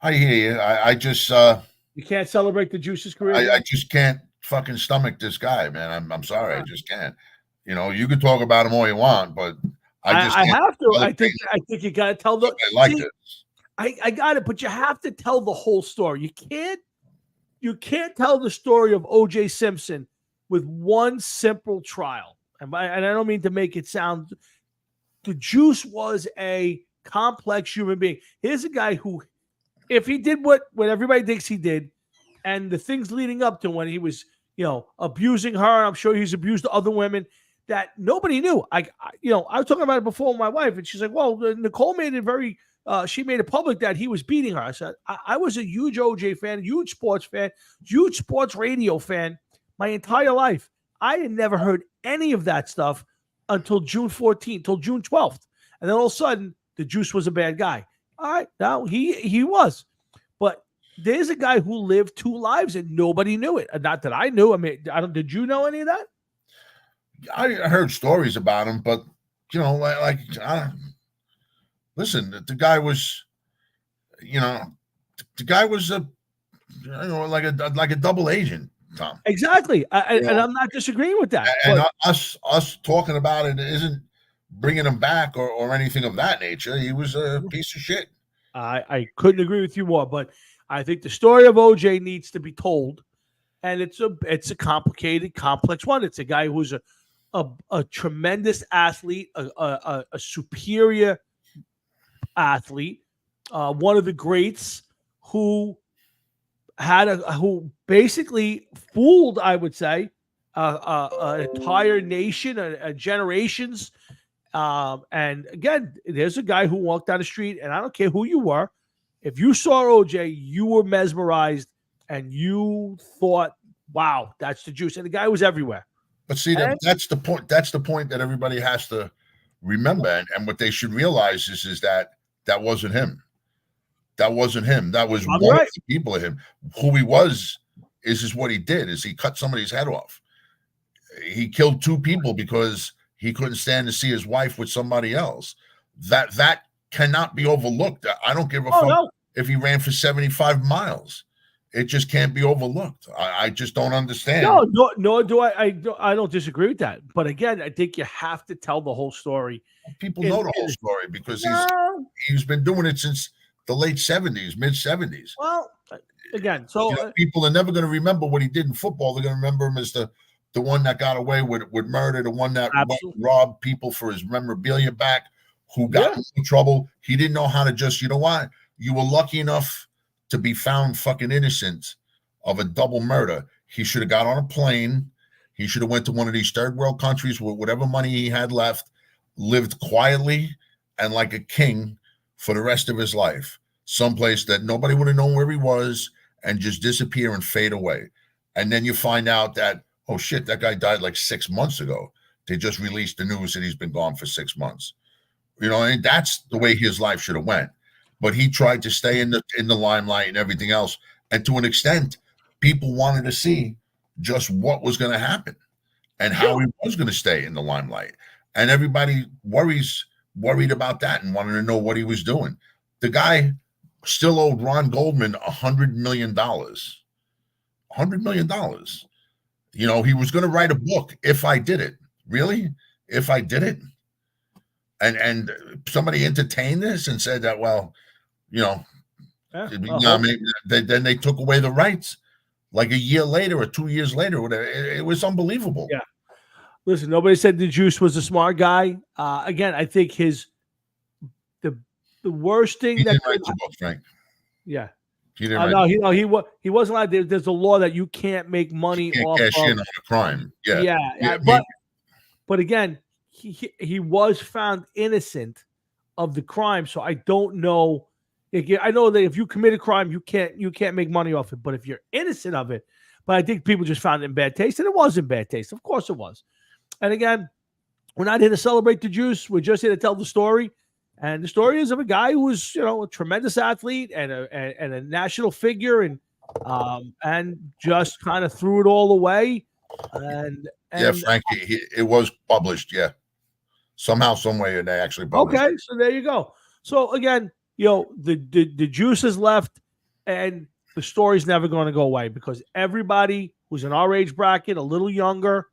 [SPEAKER 3] I hear you. I just
[SPEAKER 2] you can't celebrate the Juice's career.
[SPEAKER 3] I just can't fucking stomach this guy, man. I'm sorry, I just can't. You know, you can talk about him all you want, but I
[SPEAKER 2] have to. I think you got to tell the.
[SPEAKER 3] I like this.
[SPEAKER 2] I got it, but you have to tell the whole story. You can't tell the story of O.J. Simpson with one simple trial. And I don't mean to make it sound. The Juice was a complex human being. Here's a guy who, if he did what everybody thinks he did, and the things leading up to when he was, abusing her, I'm sure he's abused other women that nobody knew. I was talking about it before with my wife, and she's like, "Well, Nicole made it very." She made it public that he was beating her. I said, I was a huge OJ fan, huge sports fan, huge sports radio fan my entire life. I had never heard any of that stuff until June 14th, till June 12th. And then all of a sudden, the Juice was a bad guy. All right, now he was. But there's a guy who lived 2 lives and nobody knew it. Not that I knew. I mean, did you know any of that?
[SPEAKER 3] I heard stories about him, but, listen, the guy was, like a double agent, Tom.
[SPEAKER 2] Exactly, and I'm not disagreeing with that.
[SPEAKER 3] And us talking about it isn't bringing him back or anything of that nature. He was a piece of shit.
[SPEAKER 2] I couldn't agree with you more, but I think the story of OJ needs to be told, and it's a complicated, complex one. It's a guy who's a tremendous athlete, a superior athlete, one of the greats who basically fooled, I would say, an entire nation, generations. And again, there's a guy who walked down the street, and I don't care who you were. If you saw OJ, you were mesmerized, and you thought, "Wow, that's the Juice." And the guy was everywhere.
[SPEAKER 3] But see, that's the point. That's the point that everybody has to remember, and what they should realize is that wasn't him. That wasn't him. That was one of the people of him. Who he was is what he did. Is he cut somebody's head off? He killed 2 people because he couldn't stand to see his wife with somebody else. That cannot be overlooked. I don't give a fuck if he ran for 75 miles. It just can't be overlooked. I just don't understand.
[SPEAKER 2] No, do I. I don't disagree with that. But again, I think you have to tell the whole story.
[SPEAKER 3] People know the whole story because he's been doing it since the late 70s, mid 70s.
[SPEAKER 2] Well, again, so
[SPEAKER 3] people are never going to remember what he did in football. They're going to remember him as the one that got away with murder, the one that robbed people for his memorabilia back, who got into trouble. He didn't know how to just, you were lucky enough to be found fucking innocent of a double murder. He should have got on a plane. He should have went to one of these third world countries with whatever money he had left, lived quietly and like a king for the rest of his life. Someplace that nobody would have known where he was, and just disappear and fade away. And then you find out that, oh shit, that guy died like 6 months ago. They just released the news that he's been gone for 6 months. And that's the way his life should have went. But he tried to stay in the limelight and everything else. And to an extent, people wanted to see just what was going to happen and how he was going to stay in the limelight. And everybody worried about that and wanted to know what he was doing. The guy still owed Ron Goldman $100 million. $100 million. He was going to write a book, If I Did It. Really? If I Did It? And somebody entertained this and said that, well, then they took away the rights like a year later or 2 years later. Whatever. It was unbelievable.
[SPEAKER 2] Yeah. Listen, nobody said the Juice was a smart guy. Again, I think his the worst thing
[SPEAKER 3] He
[SPEAKER 2] that
[SPEAKER 3] didn't write the book, Frank.
[SPEAKER 2] Yeah.
[SPEAKER 3] He didn't.
[SPEAKER 2] No, he wasn't allowed. There's a law that you can't make money off
[SPEAKER 3] cash in on a crime. Yeah.
[SPEAKER 2] But again, he was found innocent of the crime, so I don't know. I know that if you commit a crime, you can't make money off it. But if you're innocent of it, but I think people just found it in bad taste, and it was in bad taste. Of course, it was. And again, we're not here to celebrate the juice. We're just here to tell the story. And the story is of a guy who was, a tremendous athlete and a national figure, and just kind of threw it all away. And
[SPEAKER 3] yeah, Frank, it was published. Yeah, somehow, some way, they actually published.
[SPEAKER 2] Okay, so there you go. So again, the juice is left, and the story's never going to go away because everybody who's in our age bracket, a little younger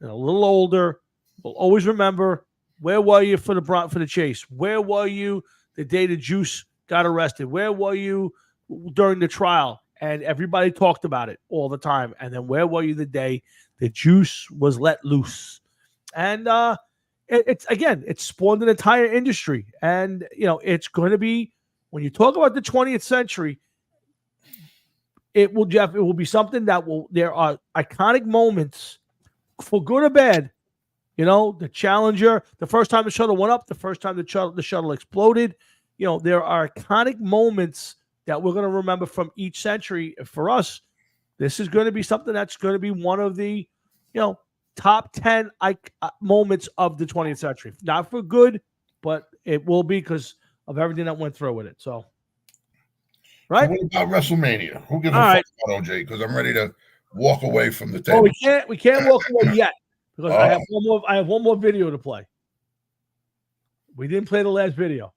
[SPEAKER 2] and a little older, will always remember. Where were you for the chase? Where were you the day the Juice got arrested? Where were you during the trial? And everybody talked about it all the time. And then where were you the day the Juice was let loose? And it spawned an entire industry. And it's going to be, when you talk about the 20th century, it will be something that there are iconic moments, for good or bad. The Challenger, the first time the shuttle went up, the first time the shuttle exploded. There are iconic moments that we're going to remember from each century. For us, this is going to be something that's going to be one of the, top 10 moments of the 20th century. Not for good, but it will be because of everything that went through with it. So, right?
[SPEAKER 3] What about WrestleMania? Who gives a fuck about OJ? Because I'm ready to walk away from the table.
[SPEAKER 2] Oh, we can't walk away yet. Because I have one more video to play. We didn't play the last video.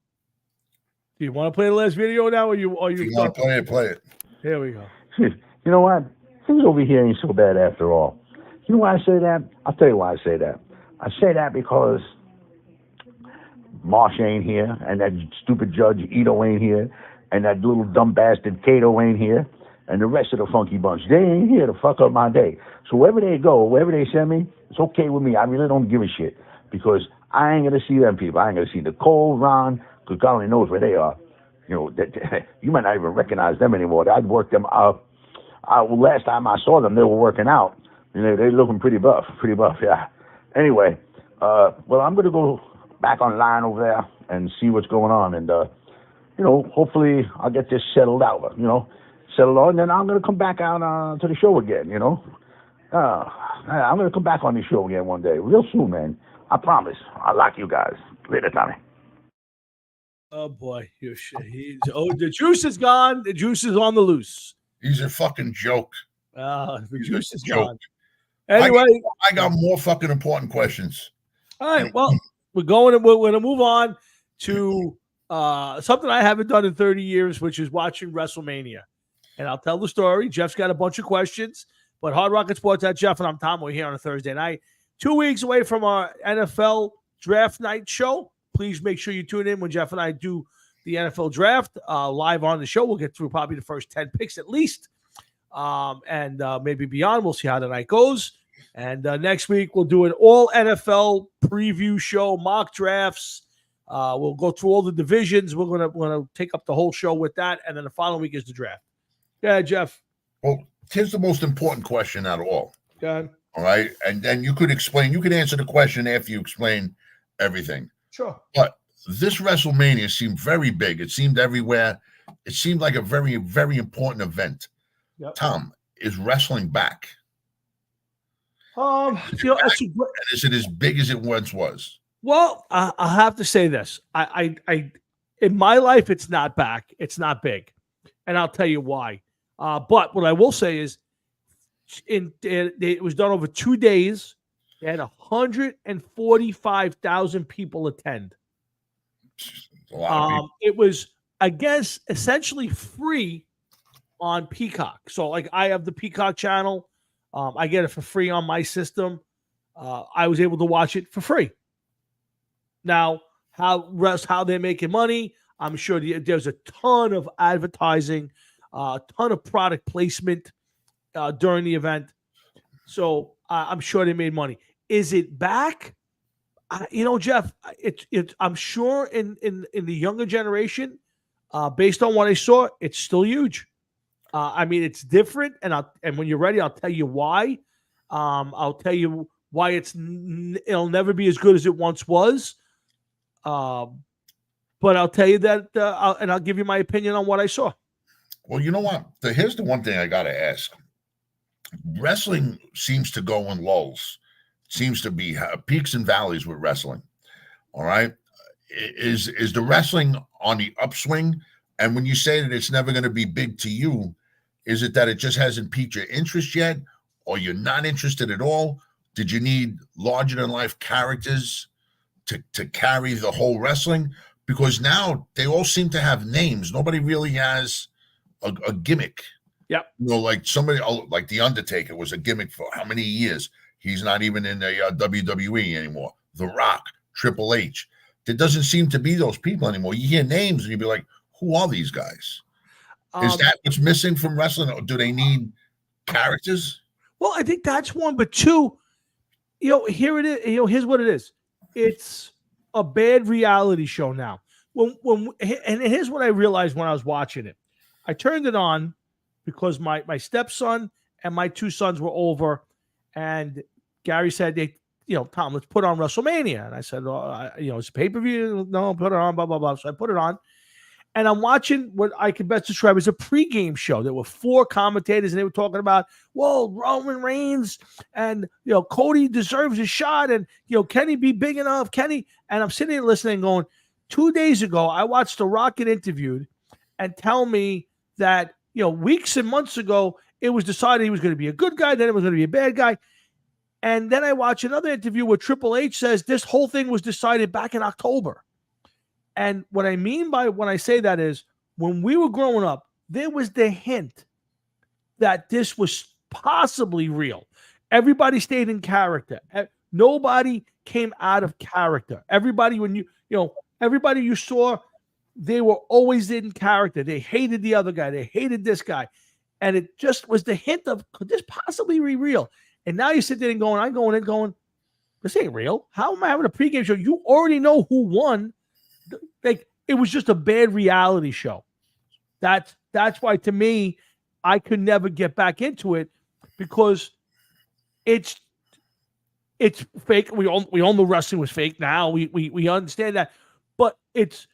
[SPEAKER 2] Do you want to play the last video now, or you?
[SPEAKER 3] If you want to play it, play it.
[SPEAKER 2] Here we go.
[SPEAKER 4] You know what? Things over here ain't so bad after all. You know why I say that? I'll tell you why I say that. I say that because Marsh ain't here, and that stupid Judge Ito ain't here, and that little dumb bastard Cato ain't here, and the rest of the funky bunch. They ain't here to fuck up my day. So wherever they go, wherever they send me, it's okay with me. I really don't give a shit because I ain't going to see them people. I ain't going to see Nicole, Ron, because God only knows where they are. You might not even recognize them anymore. I'd worked them up. Last time I saw them, they were working out. They're looking pretty buff, yeah. Anyway, well, I'm going to go back online over there and see what's going on. And, hopefully I'll get this settled out, and then I'm going to come back out to the show again, I'm going to come back on the show again one day, real soon, man. I promise. I like you guys. Later, Tommy.
[SPEAKER 2] Oh, boy. The juice is gone. The juice is on the loose.
[SPEAKER 3] He's a fucking joke.
[SPEAKER 2] The juice is gone. Anyway.
[SPEAKER 3] I got more fucking important questions.
[SPEAKER 2] All right. Well, we're going to move on to something I haven't done in 30 years, which is watching WrestleMania. And I'll tell the story. Jeff's got a bunch of questions. But Hard Rocket Sports at Jeff and I'm Tom. We're here on a Thursday night. 2 weeks away from our NFL Draft Night show. Please make sure you tune in when Jeff and I do the NFL Draft live on the show. We'll get through probably the first 10 picks at least. And maybe beyond. We'll see how the night goes. And next week, we'll do an all NFL preview show, mock drafts. We'll go through all the divisions. We're going to take up the whole show with that. And then the following week is the draft. Yeah, Jeff.
[SPEAKER 3] Well, here's the most important question out of all.
[SPEAKER 2] Go ahead.
[SPEAKER 3] All right. And then you could answer the question after you explain everything.
[SPEAKER 2] Sure.
[SPEAKER 3] But this WrestleMania seemed very big. It seemed everywhere. It seemed like a very, very important event. Yep. Tom, is wrestling back? Is it as big as it once was?
[SPEAKER 2] Well, I have to say this. I in my life, it's not back. It's not big. And I'll tell you why. But what I will say is it was done over 2 days. They had 145,000 people attend. It was, I guess, essentially free on Peacock. So, like, I have the Peacock channel. I get it for free on my system. I was able to watch it for free. Now, how they're making money, I'm sure there's a ton of advertising, a ton of product placement during the event. So I'm sure they made money. Is it back? Jeff, I'm sure in the younger generation, based on what I saw, it's still huge. I mean, it's different, and when you're ready, I'll tell you why. I'll tell you why it'll never be as good as it once was. But I'll tell you that, and I'll give you my opinion on what I saw.
[SPEAKER 3] Well, you know what? Here's the one thing I got to ask. Wrestling seems to go in lulls. Seems to be peaks and valleys with wrestling. All right. Is the wrestling on the upswing? And when you say that it's never going to be big to you, is it that it just hasn't piqued your interest yet? Or you're not interested at all? Did you need larger than life characters to carry the whole wrestling? Because now they all seem to have names. Nobody really has a gimmick.
[SPEAKER 2] Yep.
[SPEAKER 3] Like somebody like The Undertaker was a gimmick for how many years? He's not even in the WWE anymore. The Rock, Triple H. There doesn't seem to be those people anymore. You hear names and you'd be like, who are these guys? Is that what's missing from wrestling? Or do they need characters?
[SPEAKER 2] Well, I think that's one, but two, here it is. Here's what it is. It's a bad reality show now. And here's what I realized when I was watching it. I turned it on because my stepson and my two sons were over, and Gary said, Tom, let's put on WrestleMania. And I said, it's a pay-per-view. No, put it on, blah, blah, blah. So I put it on. And I'm watching what I can best describe as a pregame show. There were 4 commentators, and they were talking about, Roman Reigns and, Cody deserves a shot. And, can he be big enough? Can he? And I'm sitting there listening going, 2 days ago, I watched The Rock get interviewed and tell me that, weeks and months ago, it was decided he was going to be a good guy, then it was going to be a bad guy. And then I watch another interview where Triple H says this whole thing was decided back in October. And what I mean by when I say that is when we were growing up, there was the hint that this was possibly real. Everybody stayed in character. Nobody came out of character. Everybody, everybody you saw, they were always in character. They hated the other guy. They hated this guy. And it just was the hint of, could this possibly be real? And now you sit there and I'm going, this ain't real. How am I having a pregame show? You already know who won. Like, it was just a bad reality show. That's why, to me, I could never get back into it, because it's fake. We all know wrestling was fake now. We understand that. But it's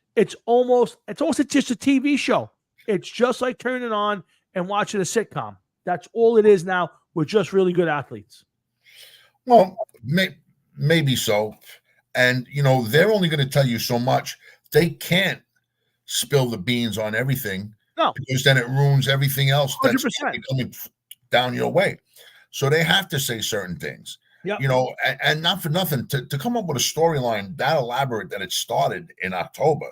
[SPEAKER 2] almost just a TV show. It's just like turning on and watching a sitcom. That's all it is now, with just really good athletes.
[SPEAKER 3] Well, maybe so. And, they're only going to tell you so much. They can't spill the beans on everything.
[SPEAKER 2] No.
[SPEAKER 3] Because then it ruins everything else that's
[SPEAKER 2] 100%.
[SPEAKER 3] coming down your way. So they have to say certain things.
[SPEAKER 2] Yep.
[SPEAKER 3] And not for nothing, to come up with a storyline that elaborate that it started in October,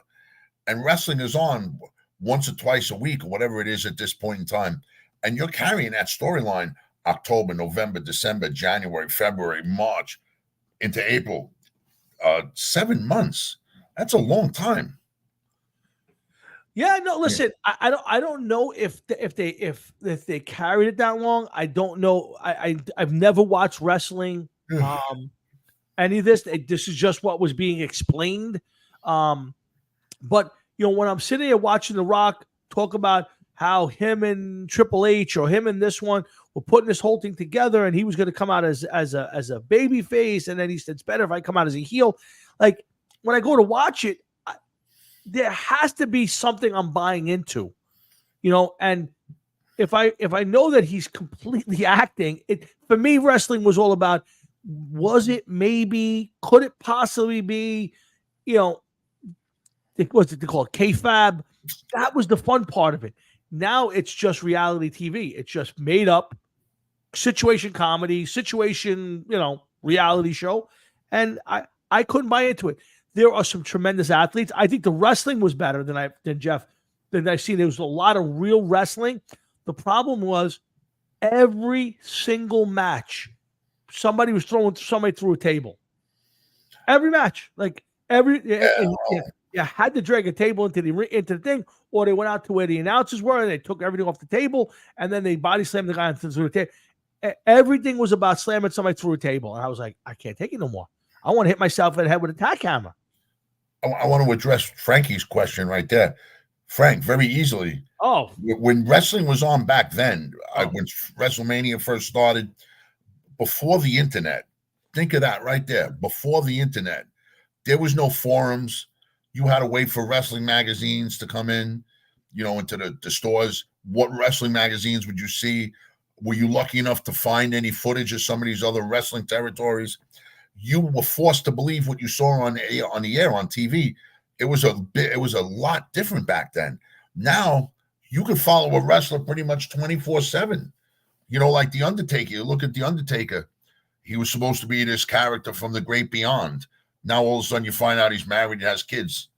[SPEAKER 3] and wrestling is on once or twice a week or whatever it is at this point in time, and you're carrying that storyline October, November, December, January, February, March into April, 7 months. That's a long time.
[SPEAKER 2] Yeah, no, listen, yeah. I don't know if they carried it that long. I don't know. I've never watched wrestling. Any of this. This is just what was being explained. But when I'm sitting here watching The Rock talk about how him and Triple H or him and this one were putting this whole thing together, and he was going to come out as a baby face, and then he said it's better if I come out as a heel. Like, when I go to watch it, there has to be something I'm buying into, and if I know that he's completely acting, for me, wrestling was all about, was it maybe, could it possibly be, what's it called, kayfabe? That was the fun part of it. Now it's just reality TV. It's just made up situation comedy, reality show. And I couldn't buy into it. There are some tremendous athletes. I think the wrestling was better than I've seen. There was a lot of real wrestling. The problem was every single match, somebody was throwing somebody through a table. Every match, you had to drag a table into the thing, or they went out to where the announcers were and they took everything off the table, and then they body slammed the guy through the table. Everything was about slamming somebody through a table, and I was like, I can't take it no more. I want to hit myself in the head with a tack hammer.
[SPEAKER 3] I want to address Frankie's question right there. Frank, very easily.
[SPEAKER 2] Oh.
[SPEAKER 3] When wrestling was on back then, when WrestleMania first started, before the internet, think of that right there. Before the internet, there was no forums. You had to wait for wrestling magazines to come in, into the stores. What wrestling magazines would you see? Were you lucky enough to find any footage of some of these other wrestling territories? You were forced to believe what you saw on the air on TV. It was a lot different back then. Now you can follow a wrestler pretty much 24/7. Like The Undertaker. You look at The Undertaker. He was supposed to be this character from the great beyond. Now all of a sudden you find out he's married and has kids.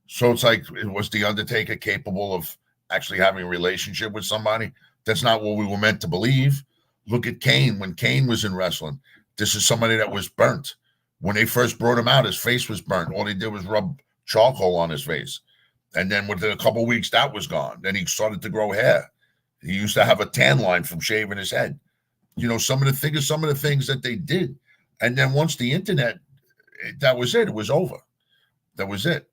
[SPEAKER 3] So it's like, was The Undertaker capable of actually having a relationship with somebody? That's not what we were meant to believe. Look at Kane. When Kane was in wrestling, this is somebody that was burnt. When they first brought him out, his face was burnt. All he did was rub charcoal on his face. And then within a couple of weeks, that was gone. Then he started to grow hair. He used to have a tan line from shaving his head. Some of the things that they did. And then once the internet, that was it. It was over. That was it.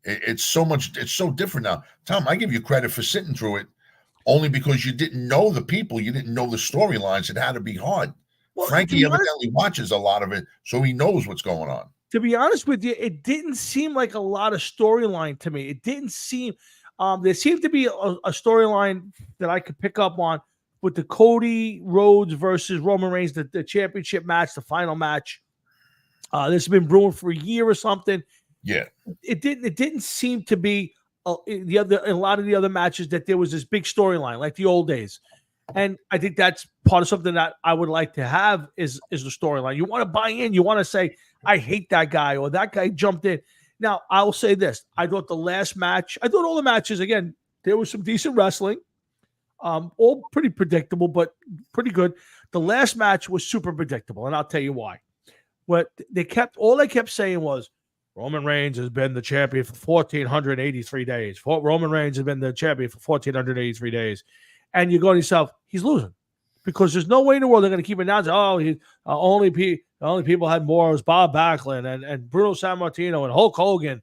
[SPEAKER 3] It's so different now. Tom, I give you credit for sitting through it only because you didn't know the people. You didn't know the storylines. It had to be hard. Well, Frankie evidently watches a lot of it, so he knows what's going on.
[SPEAKER 2] To be honest with you, it didn't seem like a lot of storyline to me. It didn't seem there seemed to be a storyline that I could pick up on with the Cody Rhodes versus Roman Reigns, the championship match, the final match. This has been brewing for a year or something.
[SPEAKER 3] Yeah,
[SPEAKER 2] it didn't seem to be a lot of the other matches that there was this big storyline like the old days. And I think that's part of something that I would like to have is the storyline. You want to buy in. You want to say, I hate that guy or that guy jumped in. Now, I will say this. I thought all the matches, again, there was some decent wrestling. All pretty predictable, but pretty good. The last match was super predictable, and I'll tell you why. All they kept saying was, Roman Reigns has been the champion for 1,483 days. Roman Reigns has been the champion for 1,483 days. And you go to yourself, he's losing. Because there's no way in the world they're going to keep announcing, the only people had more was Bob Backlund and Bruno Sammartino and Hulk Hogan.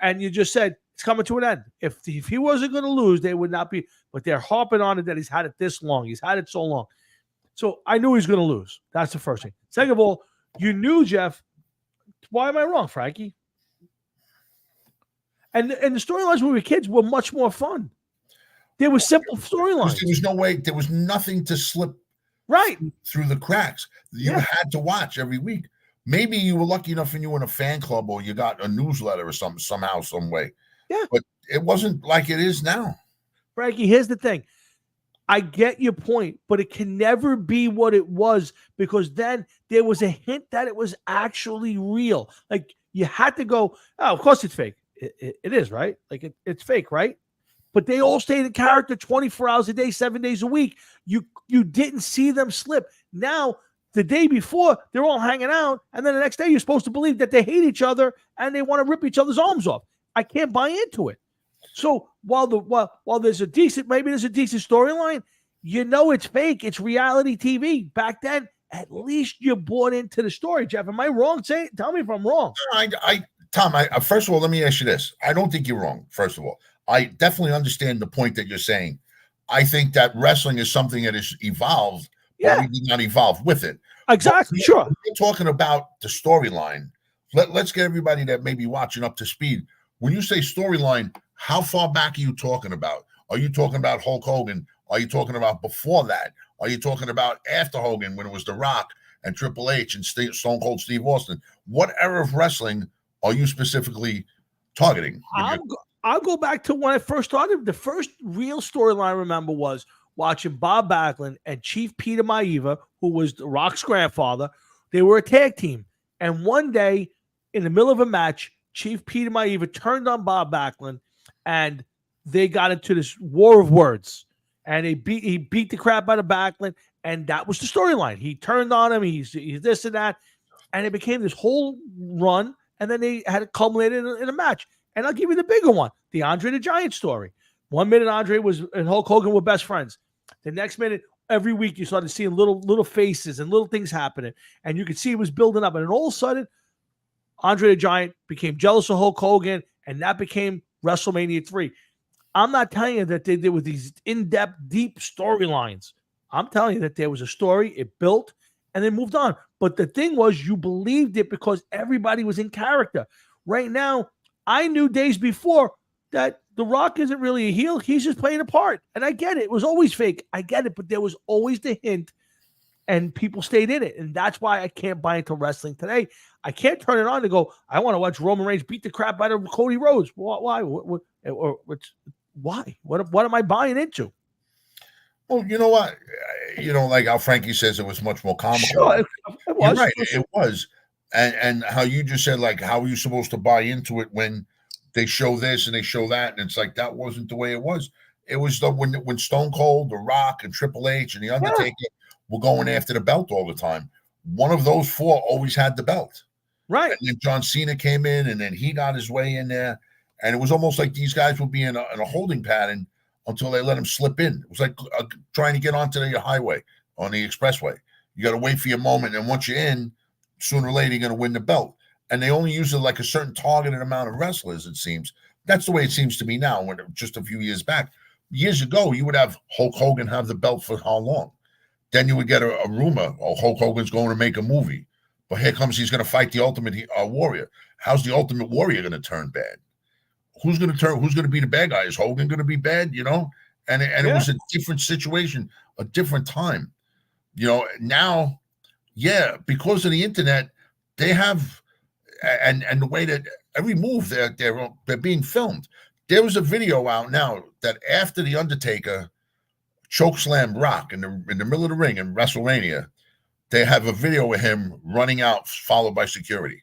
[SPEAKER 2] And you just said, it's coming to an end. If he wasn't going to lose, they would not be. But they're harping on it that he's had it this long. He's had it so long. So I knew he was going to lose. That's the first thing. Second of all, you knew, Jeff. Why am I wrong, Frankie? And the storylines when we were kids were much more fun. There was simple storylines.
[SPEAKER 3] There was no way. There was nothing to slip through the cracks. You had to watch every week. Maybe you were lucky enough and you were in a fan club or you got a newsletter or something somehow, some way.
[SPEAKER 2] Yeah.
[SPEAKER 3] But it wasn't like it is now.
[SPEAKER 2] Frankie, here's the thing. I get your point, but it can never be what it was because then there was a hint that it was actually real. Like you had to go, oh, of course it's fake. It is, right? Like it's fake, right? But they all stayed in character 24 hours a day, 7 days a week. You didn't see them slip. Now, the day before, they're all hanging out, and then the next day you're supposed to believe that they hate each other and they want to rip each other's arms off. I can't buy into it. So while there's a decent storyline, it's fake. It's reality TV. Back then, at least you bought into the story. Jeff, am I wrong? Tell me if I'm wrong.
[SPEAKER 3] Tom, first of all, let me ask you this. I don't think you're wrong, first of all. I definitely understand the point that you're saying. I think that wrestling is something that has evolved, but we did not evolve with it.
[SPEAKER 2] Exactly, sure.
[SPEAKER 3] We're talking about the storyline. Let's get everybody that may be watching up to speed. When you say storyline, how far back are you talking about? Are you talking about Hulk Hogan? Are you talking about before that? Are you talking about after Hogan when it was The Rock and Triple H and Stone Cold Steve Austin? What era of wrestling are you specifically targeting?
[SPEAKER 2] I'll go back to when I first started. The first real storyline I remember was watching Bob Backlund and Chief Peter Maivia, who was The Rock's grandfather. They were a tag team. And one day, in the middle of a match, Chief Peter Maivia turned on Bob Backlund, and they got into this war of words. And he beat the crap out of Backlund, and that was the storyline. He turned on him. He's this and that. And it became this whole run, and then they had it culminated in a match. And I'll give you the bigger one, the Andre the Giant story. 1 minute Andre and Hulk Hogan were best friends. The next minute, every week you started seeing little faces and little things happening. And you could see it was building up. And then all of a sudden, Andre the Giant became jealous of Hulk Hogan, and that became WrestleMania 3. I'm not telling you that they did with these in-depth, deep storylines. I'm telling you that there was a story, it built, and then moved on. But the thing was, you believed it because everybody was in character. Right now, I knew days before that The Rock isn't really a heel. He's just playing a part. And I get it. It was always fake. I get it. But there was always the hint, and people stayed in it. And that's why I can't buy into wrestling today. I can't turn it on to go, I want to watch Roman Reigns beat the crap out of Cody Rhodes. Why? Why? What am I buying into?
[SPEAKER 3] Well, you know what? Like how Frankie says it was much more comical.
[SPEAKER 2] Sure, it was.
[SPEAKER 3] You're right. It was. And how you just said, like, how are you supposed to buy into it when they show this and they show that? And it's like, that wasn't the way it was. It was when Stone Cold, The Rock, and Triple H, and The Undertaker were going after the belt all the time. One of those four always had the belt.
[SPEAKER 2] Right.
[SPEAKER 3] And then John Cena came in, and then he got his way in there. And it was almost like these guys would be in a holding pattern until they let him slip in. It was like trying to get onto the highway on the expressway. You got to wait for your moment. And once you're in, sooner or later, you're going to win the belt. And they only use it like a certain targeted amount of wrestlers, it seems. That's the way it seems to me now, when just a few years back. Years ago, you would have Hulk Hogan have the belt for how long? Then you would get a rumor, Hulk Hogan's going to make a movie. But here comes, he's going to fight the Ultimate Warrior. How's the Ultimate Warrior going to turn bad? Who's going to be the bad guy? Is Hogan going to be bad? And it was a different situation, a different time. Now, because of the internet, they have, and the way that every move they're being filmed. There was a video out now that after the Undertaker chokeslammed Rock in the middle of the ring in WrestleMania, they have a video of him running out, followed by security.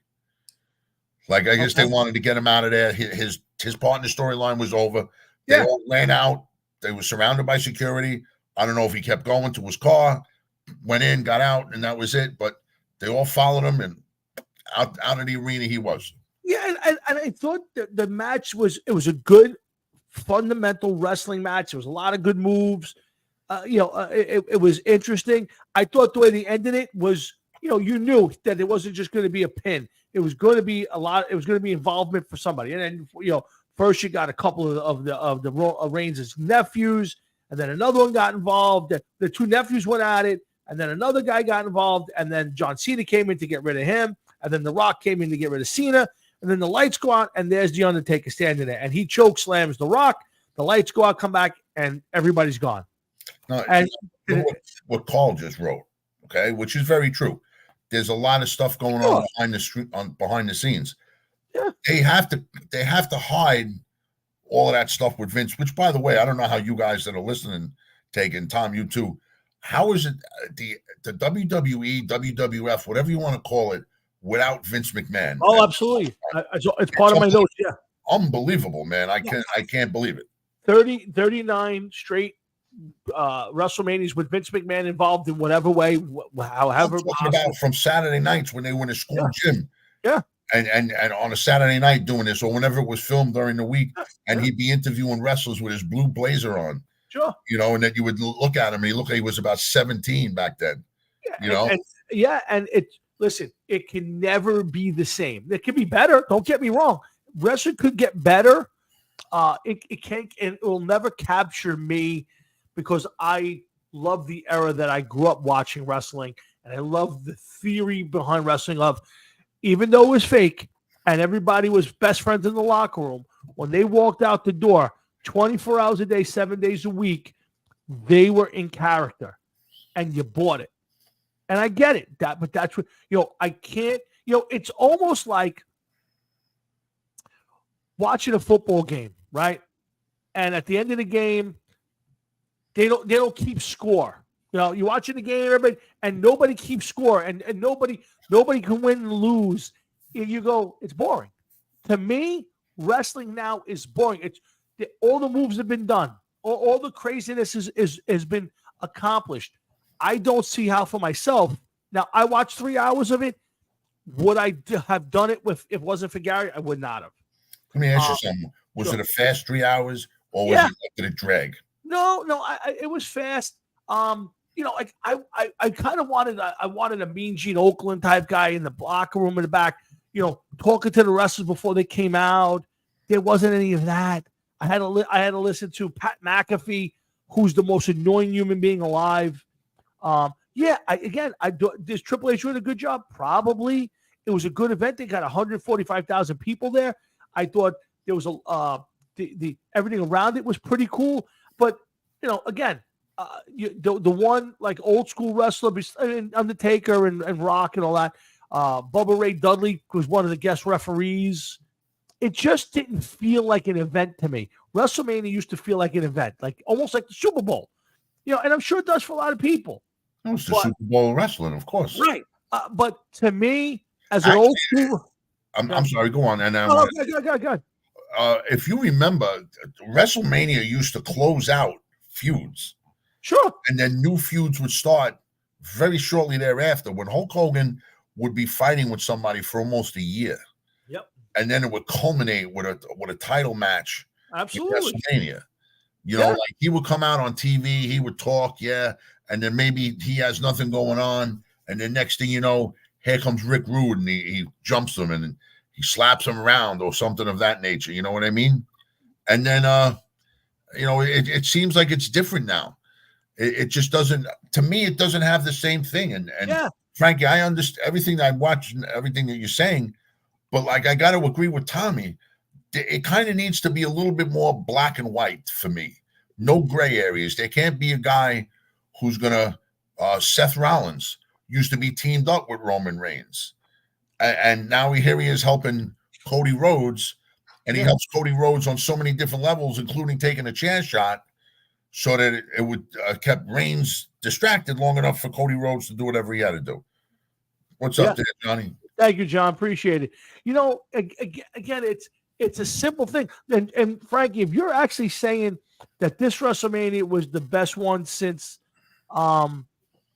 [SPEAKER 3] Like, I guess they wanted to get him out of there. His partner storyline was over. They all ran out. They were surrounded by security. I don't know if he kept going to his car, went in, got out, and that was it. But they all followed him, and out of the arena he was.
[SPEAKER 2] Yeah, and I thought the match was a good, fundamental wrestling match. There was a lot of good moves. It was interesting. I thought the way they ended it was, you knew that it wasn't just going to be a pin. It was going to be a lot. It was going to be involvement for somebody. And then, first you got a couple of the Reigns' nephews, and then another one got involved. The two nephews went at it, and then another guy got involved, and then John Cena came in to get rid of him, and then The Rock came in to get rid of Cena, and then the lights go out, and there's The Undertaker standing there, and he choke slams The Rock. The lights go out, come back, and everybody's gone.
[SPEAKER 3] No, and what Carl just wrote, okay, which is very true. There's a lot of stuff going on behind the scenes. Yeah. They have to hide all of that stuff with Vince, which, by the way, I don't know how you guys that are listening, taking Tom, you too. How is it the WWE, WWF, whatever you want to call it, without Vince McMahon?
[SPEAKER 2] Oh, absolutely. It's part of my notes. Yeah.
[SPEAKER 3] Unbelievable, man. I can't believe it.
[SPEAKER 2] 39 straight WrestleManias with Vince McMahon involved in whatever way, however.
[SPEAKER 3] About from Saturday nights when they were in a school gym.
[SPEAKER 2] Yeah.
[SPEAKER 3] And on a Saturday night doing this, or whenever it was filmed during the week, and he'd be interviewing wrestlers with his blue blazer on.
[SPEAKER 2] Sure.
[SPEAKER 3] And then you would look at him, and he looked like he was about 17 back then.
[SPEAKER 2] And listen, it can never be the same. It can be better. Don't get me wrong. Wrestling could get better. It can't, and it will never capture me, because I love the era that I grew up watching wrestling, and I love the theory behind wrestling of, even though it was fake and everybody was best friends in the locker room, when they walked out the door 24 hours a day, 7 days a week, they were in character, and you bought it. And I get it, but that's what, I can't, it's almost like watching a football game, right? And at the end of the game, they don't keep score. You're watching the game, everybody, and nobody keeps score, and nobody can win and lose. You go, it's boring. To me, wrestling now is boring. All the moves have been done. All the craziness has been accomplished. I don't see how, for myself. Now, I watched 3 hours of it. Would I have done it if it wasn't for Gary? I would not have.
[SPEAKER 3] Let me ask you something. Was it a fast 3 hours, or was it a drag?
[SPEAKER 2] No, it was fast. I kind of wanted a Mean Gene Okerlund type guy in the locker room in the back, talking to the wrestlers before they came out. There wasn't any of that. I had to listen to Pat McAfee, who's the most annoying human being alive. Does Triple H doing a good job? Probably. It was a good event. They got 145,000 people there. I thought there was the everything around it was pretty cool. But again, the one like old school wrestler, Undertaker and Rock and all that. Bubba Ray Dudley was one of the guest referees. It just didn't feel like an event to me. WrestleMania used to feel like an event, like almost like the Super Bowl. And I'm sure it does for a lot of people.
[SPEAKER 3] It was the Super Bowl wrestling, of course.
[SPEAKER 2] Right. But to me, as an old school...
[SPEAKER 3] I'm sorry, go on. And
[SPEAKER 2] go ahead.
[SPEAKER 3] If you remember, WrestleMania used to close out feuds.
[SPEAKER 2] Sure.
[SPEAKER 3] And then new feuds would start very shortly thereafter when Hulk Hogan would be fighting with somebody for almost a year.
[SPEAKER 2] Yep.
[SPEAKER 3] And then it would culminate with a title match.
[SPEAKER 2] Absolutely.
[SPEAKER 3] In WrestleMania. Like he would come out on TV, he would talk, and then maybe he has nothing going on. And then next thing you know, here comes Rick Rude and he jumps him and he slaps him around or something of that nature. You know what I mean? And then, it seems like it's different now. It just doesn't, to me, it doesn't have the same thing. And Frankie, I understand everything I watch and everything that you're saying, but like, I got to agree with Tommy. It kind of needs to be a little bit more black and white for me. No gray areas. There can't be a guy who's going to, Seth Rollins used to be teamed up with Roman Reigns. And now here he is helping Cody Rhodes, and he helps Cody Rhodes on so many different levels, including taking a chair shot so that it would kept Reigns distracted long enough for Cody Rhodes to do whatever he had to do. What's up there, Johnny?
[SPEAKER 2] Thank you, John. Appreciate it. Again, it's a simple thing. And Frankie, if you're actually saying that this WrestleMania was the best one since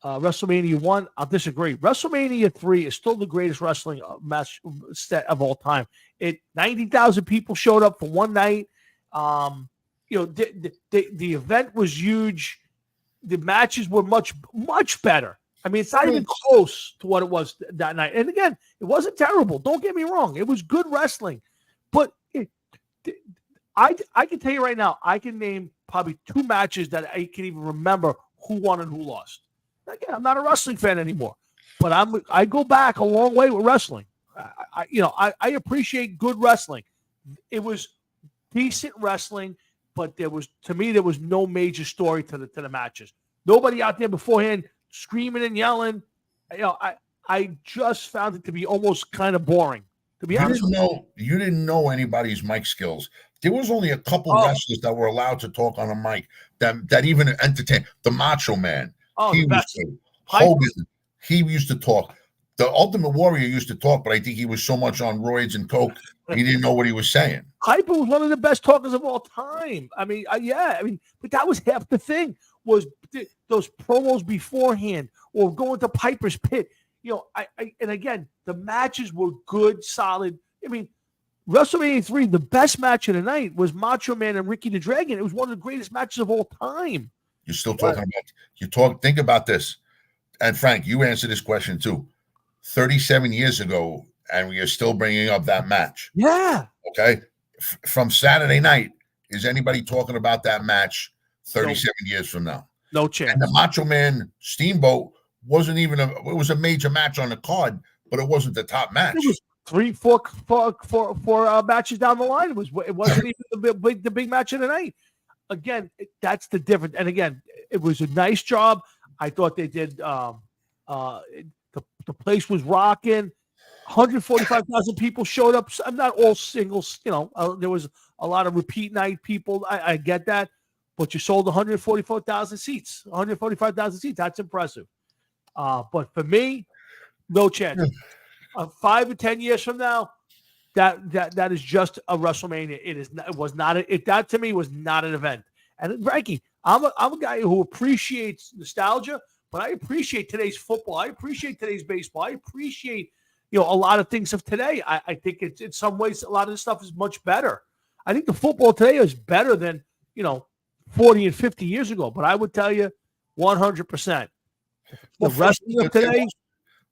[SPEAKER 2] WrestleMania 1, I'll disagree. WrestleMania 3 is still the greatest wrestling match set of all time. 90,000 people showed up for one night. The event was huge. The matches were much, much better. I mean, it's not even close to what it was that night. And again, it wasn't terrible. Don't get me wrong. It was good wrestling. But I can tell you right now, I can name probably 2 matches that I can even remember who won and who lost. Again, I'm not a wrestling fan anymore, but I go back a long way with wrestling. I appreciate good wrestling. It was decent wrestling, but there was no major story to the matches. Nobody out there beforehand screaming and yelling. I just found it to be almost kind of boring. To be honest,
[SPEAKER 3] you didn't know anybody's mic skills. There was only a couple wrestlers that were allowed to talk on a mic that even entertained. The Macho Man. He used to talk. The Ultimate Warrior used to talk, but I think he was so much on roids and coke, he didn't know what he was saying.
[SPEAKER 2] Piper was one of the best talkers of all time. I mean, but that was half the thing, was those promos beforehand or going to Piper's Pit. And again, the matches were good, solid. I mean, WrestleMania 3, the best match of the night was Macho Man and Ricky the Dragon. It was one of the greatest matches of all time.
[SPEAKER 3] You're still talking about, think about this. And Frank, you answer this question too. 37 years ago, and we are still bringing up that match.
[SPEAKER 2] Yeah.
[SPEAKER 3] Okay. From Saturday night, is anybody talking about that match 37 years from now?
[SPEAKER 2] No chance.
[SPEAKER 3] And the Macho Man Steamboat wasn't even it was a major match on the card, but it wasn't the top match.
[SPEAKER 2] It was 3, 4 matches down the line. It wasn't even the big match of the night. Again, that's the difference. And again, it was a nice job. I thought they did. The place was rocking. 145,000 people showed up. I'm not all singles. There was a lot of repeat night people. I get that, but you sold 144,000 seats. 145,000 seats. That's impressive. But for me, no chance. 5 or 10 years from now, that is just a WrestleMania. That to me was not an event. And Frankie, I'm a guy who appreciates nostalgia, but I appreciate today's football. I appreciate today's baseball. I appreciate a lot of things of today. I think it's in some ways a lot of this stuff is much better. I think the football today is better than 40 and 50 years ago. But I would tell you 100%. The wrestling of today.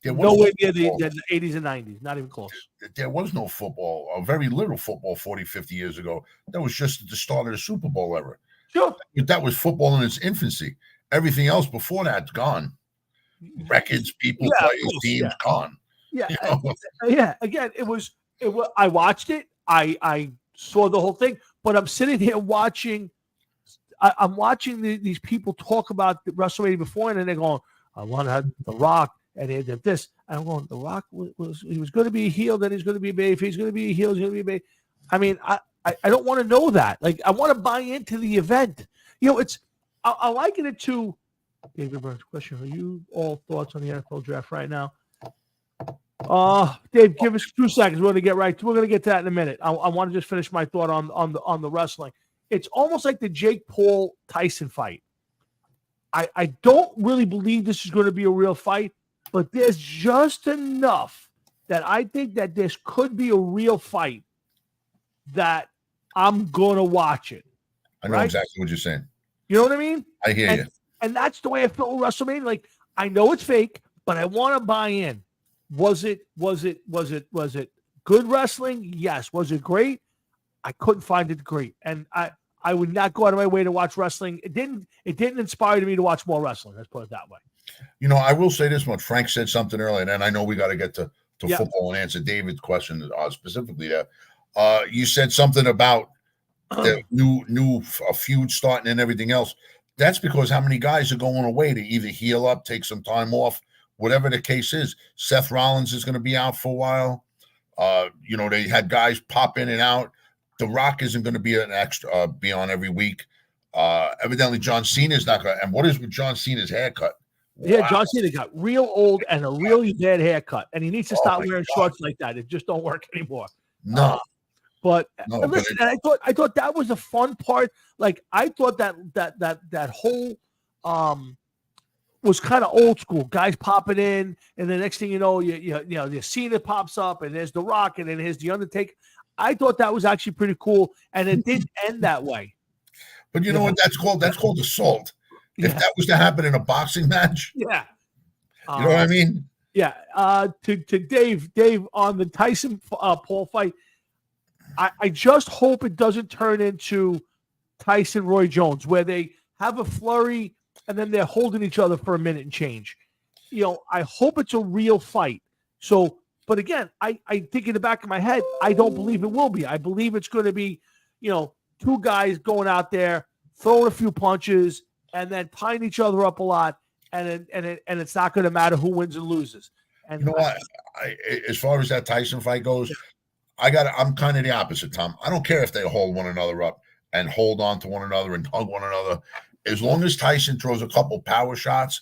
[SPEAKER 2] Nowhere near the 80s and 90s, not even close.
[SPEAKER 3] There was no football, or very little football 40, 50 years ago. That was just at the start of the Super Bowl era.
[SPEAKER 2] Sure.
[SPEAKER 3] That was football in its infancy. Everything else before that's gone. Records, people, players, teams, gone.
[SPEAKER 2] Yeah. Yeah. Again, it was, I watched it. I saw the whole thing, but I'm sitting here watching. I'm watching these people talk about the WrestleMania before, and then they're going, I want to have The Rock. And they did this. I'm going, The Rock was going to be a heel, then he's going to be a baby. If he's going to be a heel, he's going to be a baby. I mean, I don't want to know that. Like, I want to buy into the event. You know, I liken it to David Burns' question. Are you all thoughts on the NFL draft right now? Dave, give us 2 seconds. We're going to get to that in a minute. I want to just finish my thought on the wrestling. It's almost like the Jake Paul Tyson fight. I don't really believe this is going to be a real fight. But there's just enough that I think that this could be a real fight that I'm going to watch it.
[SPEAKER 3] I know exactly what you're saying.
[SPEAKER 2] You know what I mean?
[SPEAKER 3] I hear you.
[SPEAKER 2] And that's the way I felt with WrestleMania. Like, I know it's fake, but I want to buy in. Was it good wrestling? Yes. Was it great? I couldn't find it great. And I would not go out of my way to watch wrestling. It didn't inspire me to watch more wrestling. Let's put it that way.
[SPEAKER 3] You know, I will say this much. Frank said something earlier, and I know we got to get to football and answer David's question specifically there. You said something about the new feud starting and everything else. That's because how many guys are going away to either heal up, take some time off, whatever the case is. Seth Rollins is going to be out for a while. You know, they had guys pop in and out. The Rock isn't going to be an extra be on every week. Evidently, John Cena's not going to. And what is with John Cena's haircut?
[SPEAKER 2] Yeah, wow. John Cena got real old and a really bad haircut, and he needs to stop wearing shorts like that. It just don't work anymore.
[SPEAKER 3] No,
[SPEAKER 2] but listen, and I thought that was a fun part. Like, I thought that whole was kind of old school. Guys popping in, and the next thing you know, the Cena pops up, and there's The Rock, and then there's The Undertaker. I thought that was actually pretty cool, and it didn't end that way.
[SPEAKER 3] But you know what that's called? That's called assault. If that was to happen in a boxing match, you know what I mean?
[SPEAKER 2] Yeah. To Dave on the Tyson Paul fight, I just hope it doesn't turn into Tyson Roy Jones, where they have a flurry and then they're holding each other for a minute and change. You know, I hope it's a real fight. So, but again, I think in the back of my head, I don't believe it will be. I believe it's going to be, you know, two guys going out there, throwing a few punches, and then tying each other up a lot, and it's not going to matter who wins and loses. And
[SPEAKER 3] you know what? As far as that Tyson fight goes, I'm kind of the opposite, Tom. I don't care if they hold one another up and hold on to one another and hug one another. As long as Tyson throws a couple power shots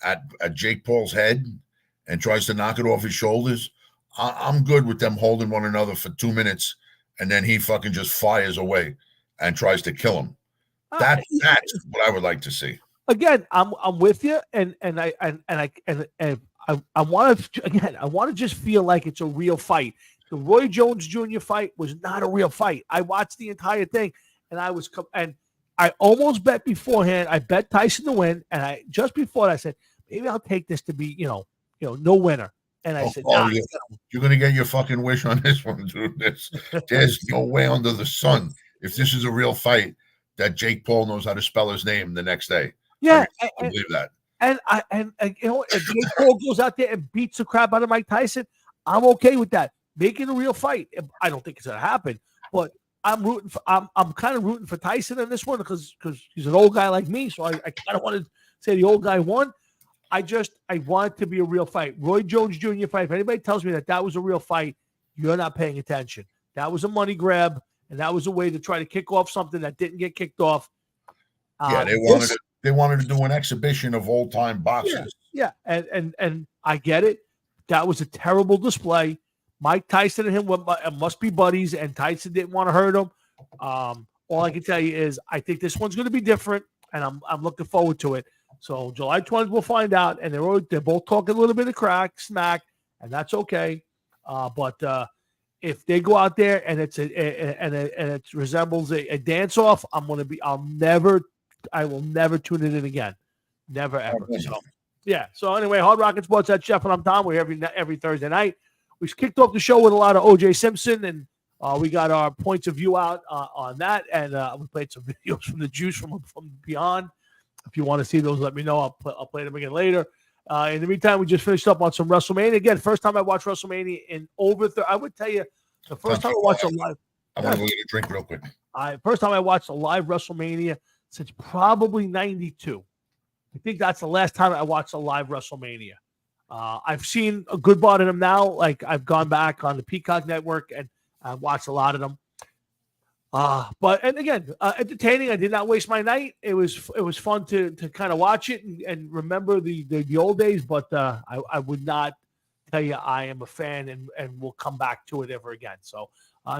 [SPEAKER 3] at Jake Paul's head and tries to knock it off his shoulders, I'm good with them holding one another for 2 minutes, and then he fucking just fires away and tries to kill him. That's what I would like to see.
[SPEAKER 2] Again, I'm with you, and I want to just feel like it's a real fight. The Roy Jones Jr. fight was not a real fight. I watched the entire thing, and I almost bet beforehand. I bet Tyson to win, and just before that I said maybe I'll take this to be no winner. And I said,
[SPEAKER 3] you're going to get your fucking wish on this one, dude. There's no way under the sun, if this is a real fight, that Jake Paul knows how to spell his name the next day.
[SPEAKER 2] Yeah,
[SPEAKER 3] I believe that.
[SPEAKER 2] And if Jake Paul goes out there and beats the crap out of Mike Tyson, I'm okay with that. Make it a real fight. I don't think it's going to happen, but I'm kind of rooting for Tyson in this one because he's an old guy like me. So I kind of want to say the old guy won. I want it to be a real fight. Roy Jones Jr. fight. If anybody tells me that was a real fight, you're not paying attention. That was a money grab, and that was a way to try to kick off something that didn't get kicked off.
[SPEAKER 3] They wanted to do an exhibition of old time boxers.
[SPEAKER 2] Yeah, and I get it. That was a terrible display. Mike Tyson and him must be buddies, and Tyson didn't want to hurt him. All I can tell you is I think this one's going to be different, and I'm looking forward to it. So July 20th, we'll find out, and they're both talking a little bit of smack, and that's okay. But if they go out there and it resembles a dance off, I will never tune it in again, never ever. So Yeah. So anyway, Hard Rocket Sports. That's Jeff and I'm Tom. We're every Thursday night. We kicked off the show with a lot of O.J. Simpson, and we got our points of view out on that, and we played some videos from the Juice from Beyond. If you want to see those, let me know. I'll play them again later. In the meantime, we just finished up on some WrestleMania. Again, first time I watched WrestleMania in over. I would tell you, the first time I watched a live.
[SPEAKER 3] I want to go get a drink real quick.
[SPEAKER 2] First time I watched a live WrestleMania since probably '92. I think that's the last time I watched a live WrestleMania. I've seen a good part of them now. Like I've gone back on the Peacock Network and I've watched a lot of them. But again, entertaining. I did not waste my night. It was fun to kind of watch it and remember the old days. But I would not tell you I am a fan and will come back to it ever again. So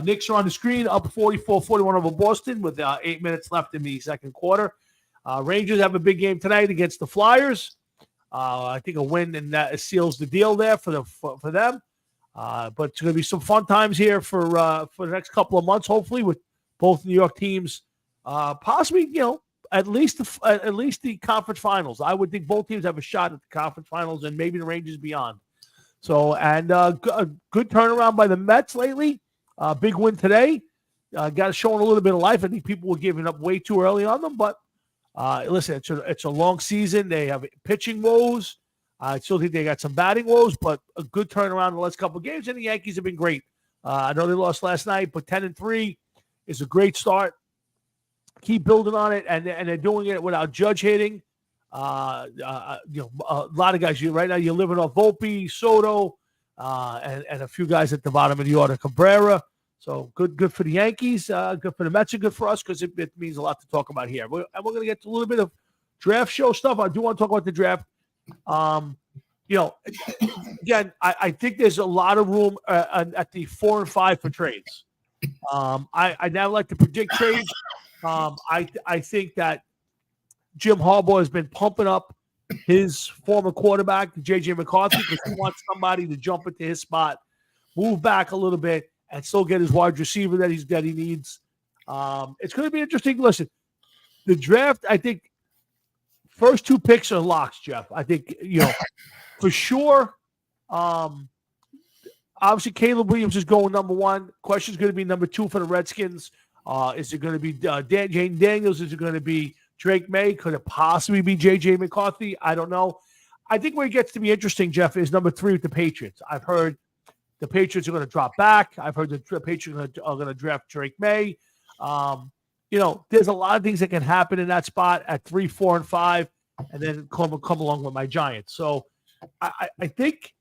[SPEAKER 2] Knicks are on the screen, up 44-41 over Boston with 8 minutes left in the second quarter. Rangers have a big game tonight against the Flyers. I think a win and that seals the deal there for them. But it's going to be some fun times here for the next couple of months, hopefully, with both New York teams, possibly, at least the conference finals. I would think both teams have a shot at the conference finals and maybe the Rangers beyond. So, and a good turnaround by the Mets lately. Big win today. Got showing a little bit of life. I think people were giving up way too early on them, but listen, it's a long season. They have pitching woes. I still think they got some batting woes, but a good turnaround in the last couple of games. And the Yankees have been great. I know they lost last night, but 10-3 is a great start. Keep building on it, and they're doing it without Judge hitting. A lot of guys. Right now, you're living off Volpe, Soto, and a few guys at the bottom of the order, Cabrera. So good for the Yankees, good for the Mets, and good for us because it means a lot to talk about here. We're going to get to a little bit of draft show stuff. I do want to talk about the draft. Again, I think there's a lot of room at the 4 and 5 for trades. I now like to predict trades. I think that Jim Harbaugh has been pumping up his former quarterback, J.J. McCarthy, because he wants somebody to jump into his spot, move back a little bit, and still get his wide receiver that he needs. It's going to be interesting. Listen, the draft, I think, first 2 picks are locks, Jeff. I think, for sure. Obviously, Caleb Williams is going number 1. Question is going to be number 2 for the Redskins. Is it going to be Jane Daniels? Is it going to be Drake May? Could it possibly be J.J. McCarthy? I don't know. I think where it gets to be interesting, Jeff, is number 3 with the Patriots. I've heard the Patriots are going to drop back. I've heard the Patriots are going to draft Drake May. There's a lot of things that can happen in that spot at 3, 4, and 5, and then come along with my Giants. So I think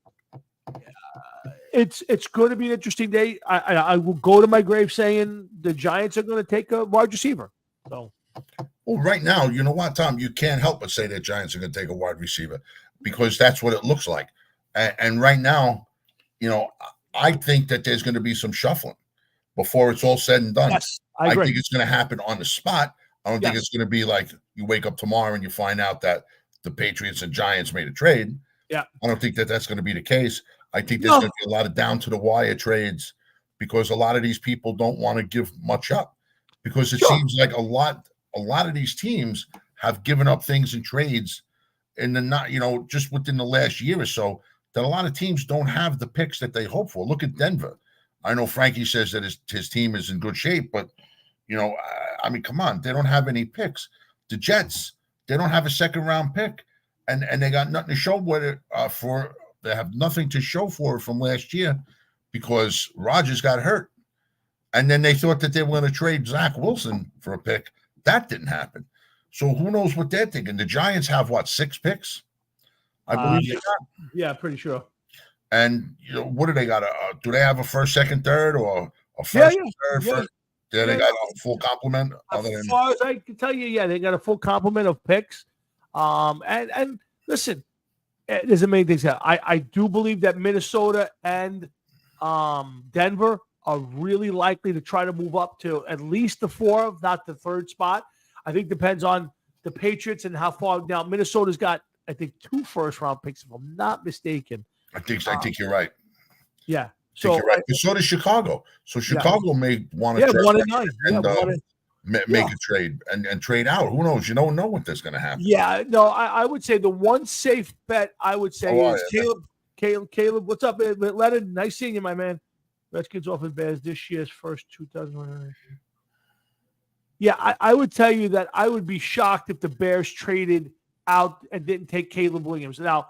[SPEAKER 2] it's going to be an interesting day. I will go to my grave saying the Giants are going to take a wide receiver. So,
[SPEAKER 3] well, right now, you know what, Tom? You can't help but say that Giants are going to take a wide receiver because that's what it looks like. And right now, I think that there's going to be some shuffling before it's all said and done.
[SPEAKER 2] Yes, I agree.
[SPEAKER 3] think it's going to happen on the spot. I don't think it's going to be like you wake up tomorrow and you find out that the Patriots and Giants made a trade.
[SPEAKER 2] Yeah.
[SPEAKER 3] I don't think that that's going to be the case. I think there's going to be a lot of down-to-the-wire trades because a lot of these people don't want to give much up because it seems like a lot of these teams have given up things in trades in the just within the last year or so that a lot of teams don't have the picks that they hope for. Look at Denver. I know Frankie says that his team is in good shape, but I mean, come on, they don't have any picks. The Jets, they don't have a second-round pick, and they got nothing to show for. They have nothing to show for it from last year because Rodgers got hurt, and then they thought that they were going to trade Zach Wilson for a pick. That didn't happen. So who knows what they're thinking? The Giants have 6 picks, I believe.
[SPEAKER 2] Yeah, pretty sure.
[SPEAKER 3] And what do they got? Do they have a first, second, third, or a first, third?
[SPEAKER 2] Yeah.
[SPEAKER 3] First? Yeah, they got a full complement.
[SPEAKER 2] As far as I can tell you, they got a full complement of picks. And listen, there's a main things here. I do believe that Minnesota and Denver are really likely to try to move up to at least the 4, if not the 3rd spot. I think depends on the Patriots and how far. Now, Minnesota's got, I think, 2 first-round picks, if I'm not mistaken.
[SPEAKER 3] I think you're right.
[SPEAKER 2] Yeah.
[SPEAKER 3] So you're right. So does Chicago. So Chicago may want to.
[SPEAKER 2] Yeah, 1 and 9.
[SPEAKER 3] make a trade and trade out. Who knows? You don't know what that's going to happen.
[SPEAKER 2] Yeah, no, I would say the one safe bet I would say is Caleb. What's up, Lennon? Nice seeing you, my man. Redskins off Bears this year's first 2000. Yeah, I would tell you that I would be shocked if the Bears traded out and didn't take Caleb Williams. Now,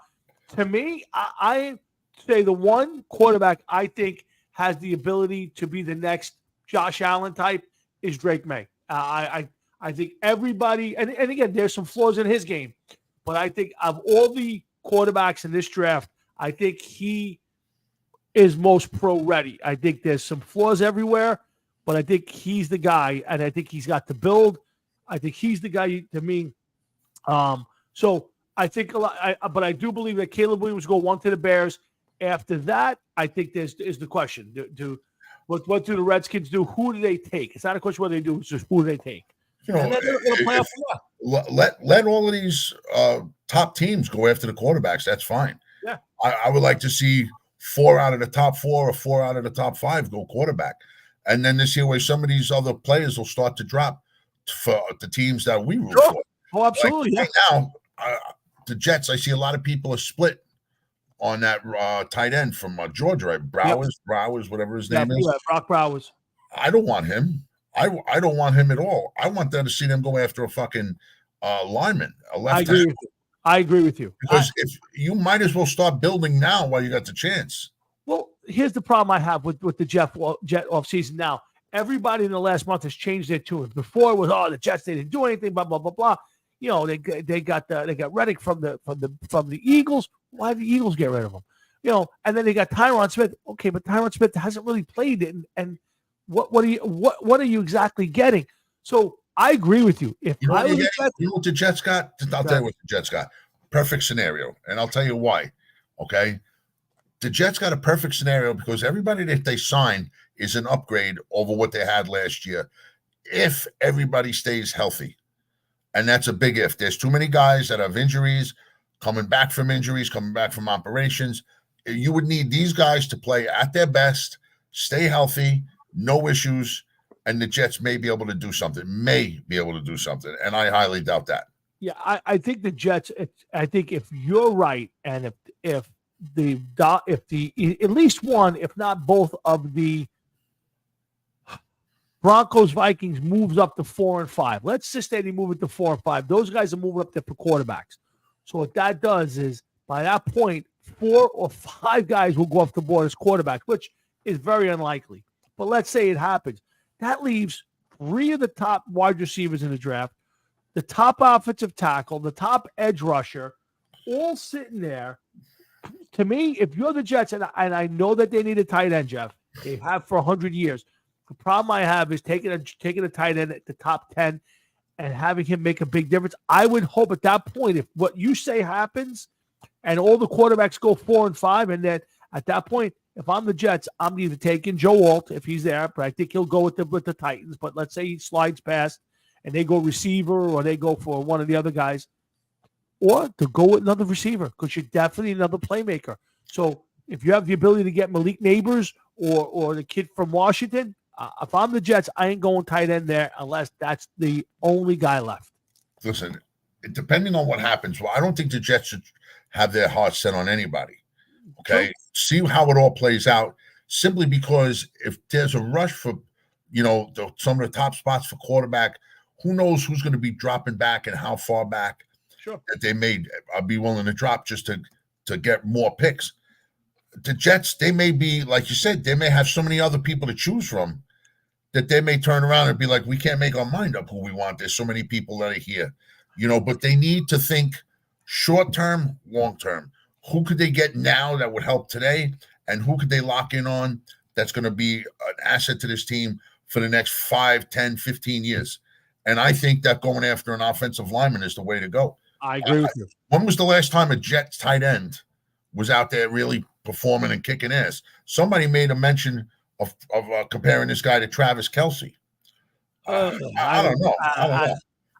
[SPEAKER 2] to me, I say the one quarterback I think has the ability to be the next Josh Allen type is Drake May. I think everybody, and again, there's some flaws in his game, but I think of all the quarterbacks in this draft, I think he is most pro ready. I think there's some flaws everywhere, but I think he's the guy, and I think he's got the build. I think he's the guy to me. So I think a lot, but I do believe that Caleb Williams will go one to the Bears. After that, I think is the question: what do the Redskins do? Who do they take? It's not a question what they do; it's just who do they take.
[SPEAKER 3] You know, let all of these top teams go after the quarterbacks. That's fine.
[SPEAKER 2] Yeah,
[SPEAKER 3] I would like to see 4 out of the top 4 or 4 out of the top 5 go quarterback, and then this year where some of these other players will start to drop for the teams that we root for.
[SPEAKER 2] Oh, absolutely.
[SPEAKER 3] Like right now, the Jets. I see a lot of people are split on that tight end from Georgia, right? Browers, whatever his name is.
[SPEAKER 2] Yeah, Brock Browers.
[SPEAKER 3] I don't want him. I don't want him at all. I want them to see them go after a fucking lineman, a left tackle.
[SPEAKER 2] I agree with you.
[SPEAKER 3] Because if you might as well start building now while you got the chance.
[SPEAKER 2] Well, here's the problem I have with the Jet offseason now. Everybody in the last month has changed their tune. Before it was, the Jets, they didn't do anything, blah, blah, blah, blah. You know, they got Reddick from the Eagles. Why did the Eagles get rid of him? You know, and then they got Tyron Smith. Okay, but Tyron Smith hasn't really played it, and what are you exactly getting? So I agree with you. If
[SPEAKER 3] you know what the Jets got? I'll tell you what the Jets got. Perfect scenario, and I'll tell you why. Okay, the Jets got a perfect scenario because everybody that they signed is an upgrade over what they had last year. If everybody stays healthy, and that's a big if. There's too many guys that have injuries, coming back from injuries, coming back from operations. You would need these guys to play at their best, stay healthy, no issues. And the Jets may be able to do something, and I highly doubt that.
[SPEAKER 2] Yeah, I think the Jets. I think if you're right, and if at least one, if not both, of the Broncos Vikings moves up to 4 and 5. Let's just say they move it to 4 and 5. Those guys are moving up there for quarterbacks. So what that does is, by that point, 4 or 5 guys will go off the board as quarterbacks, which is very unlikely. But let's say it happens. That leaves 3 of the top wide receivers in the draft, the top offensive tackle, the top edge rusher, all sitting there. To me, if you're the Jets, and I know that they need a tight end, Jeff, they have for 100 years. The problem I have is taking a tight end at the top 10 and having him make a big difference. I would hope at that point, if what you say happens and all the quarterbacks go 4 and 5, and then at that point, if I'm the Jets, I'm either taking Joe Alt if he's there, but I think he'll go with the Titans. But let's say he slides past and they go receiver, or they go for one of the other guys, or to go with another receiver, because you're definitely another playmaker. So if you have the ability to get Malik Neighbors or the kid from Washington, if I'm the Jets, I ain't going tight end there unless that's the only guy left.
[SPEAKER 3] Listen, depending on what happens, I don't think the Jets should have their heart set on anybody. Okay, true. See how it all plays out. Simply because if there's a rush for, some of the top spots for quarterback, who knows who's going to be dropping back and how far back.
[SPEAKER 2] Sure.
[SPEAKER 3] That they may be willing to drop just to get more picks. The Jets, they may be, like you said, they may have so many other people to choose from that they may turn around and be like, we can't make our mind up who we want. There's so many people that are here, but they need to think short term, long term. Who could they get now that would help today? And who could they lock in on that's going to be an asset to this team for the next 5, 10, 15 years? And I think that going after an offensive lineman is the way to go.
[SPEAKER 2] I agree with you.
[SPEAKER 3] When was the last time a Jets tight end was out there really performing and kicking ass? Somebody made a mention of comparing this guy to Travis Kelce. I don't know.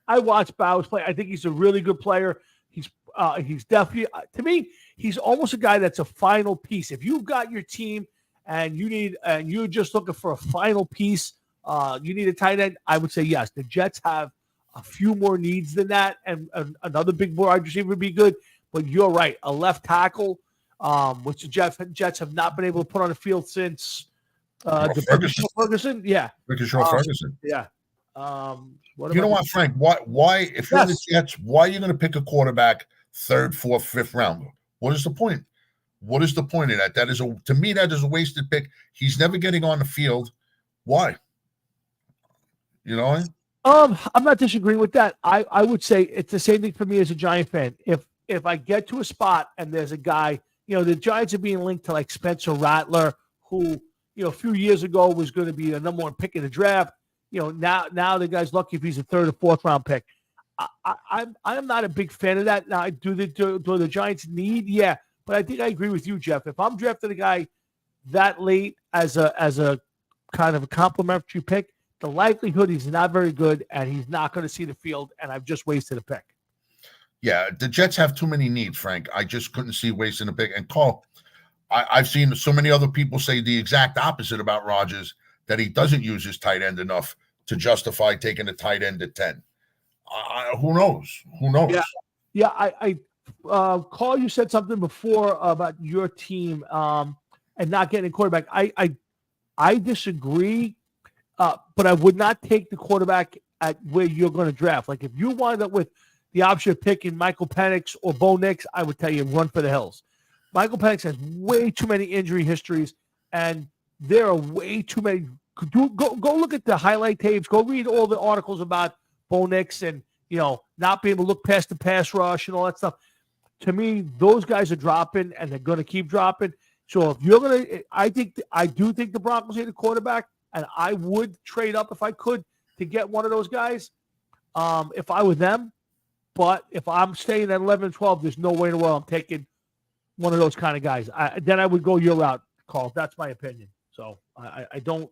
[SPEAKER 2] I watched Bowers play. I think he's a really good player. He's definitely, to me, he's almost a guy that's a final piece. If you've got your team and you're just looking for a final piece you need a tight end, I would say yes. The Jets have a few more needs than that, and another big wide receiver would be good. But you're right, a left tackle, which the Jets have not been able to put on the field since Ferguson. Yeah.
[SPEAKER 3] Ferguson.
[SPEAKER 2] Yeah.
[SPEAKER 3] You know what, Frank? Why if you're the Jets, why are you going to pick a quarterback 3rd, 4th, 5th round? What is the point? What is the point of that? To me, that is a wasted pick. He's never getting on the field. Why? You know?
[SPEAKER 2] I'm not disagreeing with that. I would say it's the same thing for me as a Giant fan. If I get to a spot and there's a guy, the Giants are being linked to like Spencer Rattler, who, a few years ago was going to be a number 1 pick in the draft. Now the guy's lucky if he's a 3rd or 4th round pick. I'm not a big fan of that. Now, do the Giants need? Yeah, but I think I agree with you, Jeff. If I'm drafting a guy that late as a kind of a complimentary pick, the likelihood he's not very good and he's not going to see the field, and I've just wasted a pick.
[SPEAKER 3] Yeah, the Jets have too many needs, Frank. I just couldn't see wasting a pick. And Carl, I've seen so many other people say the exact opposite about Rodgers, that he doesn't use his tight end enough to justify taking a tight end at 10. Who knows? Who knows?
[SPEAKER 2] Yeah. Carl, you said something before about your team and not getting a quarterback. I disagree, but I would not take the quarterback at where you're going to draft. Like if you wind up with the option of picking Michael Penix or Bo Nix, I would tell you run for the hills. Michael Penix has way too many injury histories, and there are way too many. Go look at the highlight tapes. Go read all the articles about Bo Nix and, not being able to look past the pass rush and all that stuff. To me, those guys are dropping, and they're going to keep dropping. So if you're going to – I do think the Broncos need a quarterback, and I would trade up if I could to get one of those guys if I were them. But if I'm staying at 11 and 12, there's no way in the world I'm taking one of those kind of guys. Then I would go your route, Carl. That's my opinion. So I don't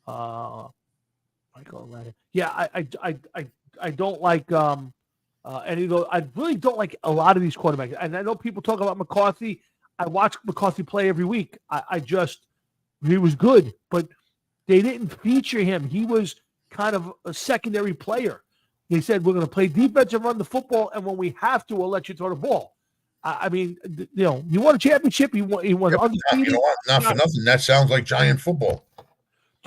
[SPEAKER 2] I don't like any of those. I really don't like a lot of these quarterbacks. And I know people talk about McCarthy. I watch McCarthy play every week. He was good, but they didn't feature him. He was kind of a secondary player. They said, we're going to play defense and run the football, and when we have to, we'll let you throw the ball. You want a championship, you want undefeated.
[SPEAKER 3] You know what? Not for nothing. That sounds like Giant football.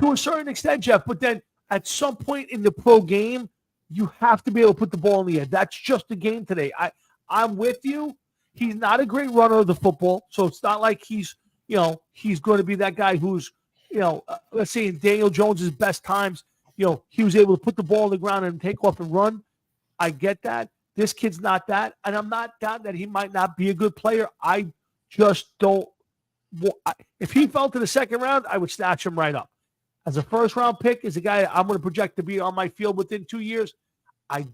[SPEAKER 2] To a certain extent, Jeff, but then at some point in the pro game, you have to be able to put the ball in the air. That's just the game today. I'm with you. He's not a great runner of the football, so it's not like he's going to be that guy who's, let's say in Daniel Jones's best times, he was able to put the ball on the ground and take off and run. I get that. This kid's not that, and I'm not doubting that he might not be a good player. I just don't. If he fell to the 2nd round, I would snatch him right up. As a 1st-round pick, as a guy I'm going to project to be on my field within 2 years, I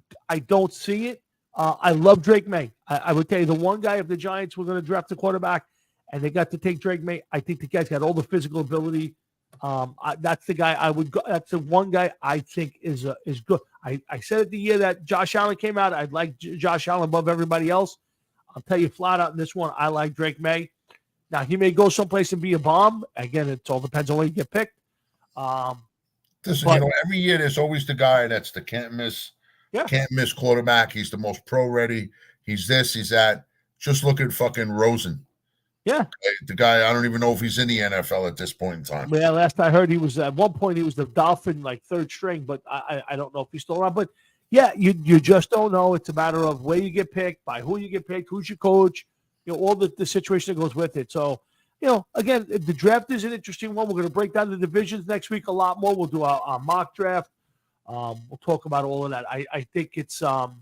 [SPEAKER 2] don't see it. I love Drake May. I would tell you the one guy, if the Giants were going to draft a quarterback and they got to take Drake May, I think the guy's got all the physical ability. That's the guy I would go. That's the one guy I think is good. I said it the year that Josh Allen came out, I'd like Josh Allen above everybody else. I'll tell you flat out in this one, I like Drake May. Now, he may go someplace and be a bomb. Again, it all depends on where you get picked.
[SPEAKER 3] Every year there's always the guy that's the can't miss quarterback. He's the most pro ready. He's this, he's that. Just look at fucking Rosen.
[SPEAKER 2] Yeah.
[SPEAKER 3] The guy, I don't even know if he's in the NFL at this point in time.
[SPEAKER 2] Yeah, last I heard, he was at one point, he was the Dolphin, like 3rd string, but I don't know if he's still around. But yeah, you just don't know. It's a matter of where you get picked, by who you get picked, who's your coach, all the situation that goes with it. So, again, the draft is an interesting one. We're going to break down the divisions next week a lot more. We'll do our mock draft. We'll talk about all of that. I think it's going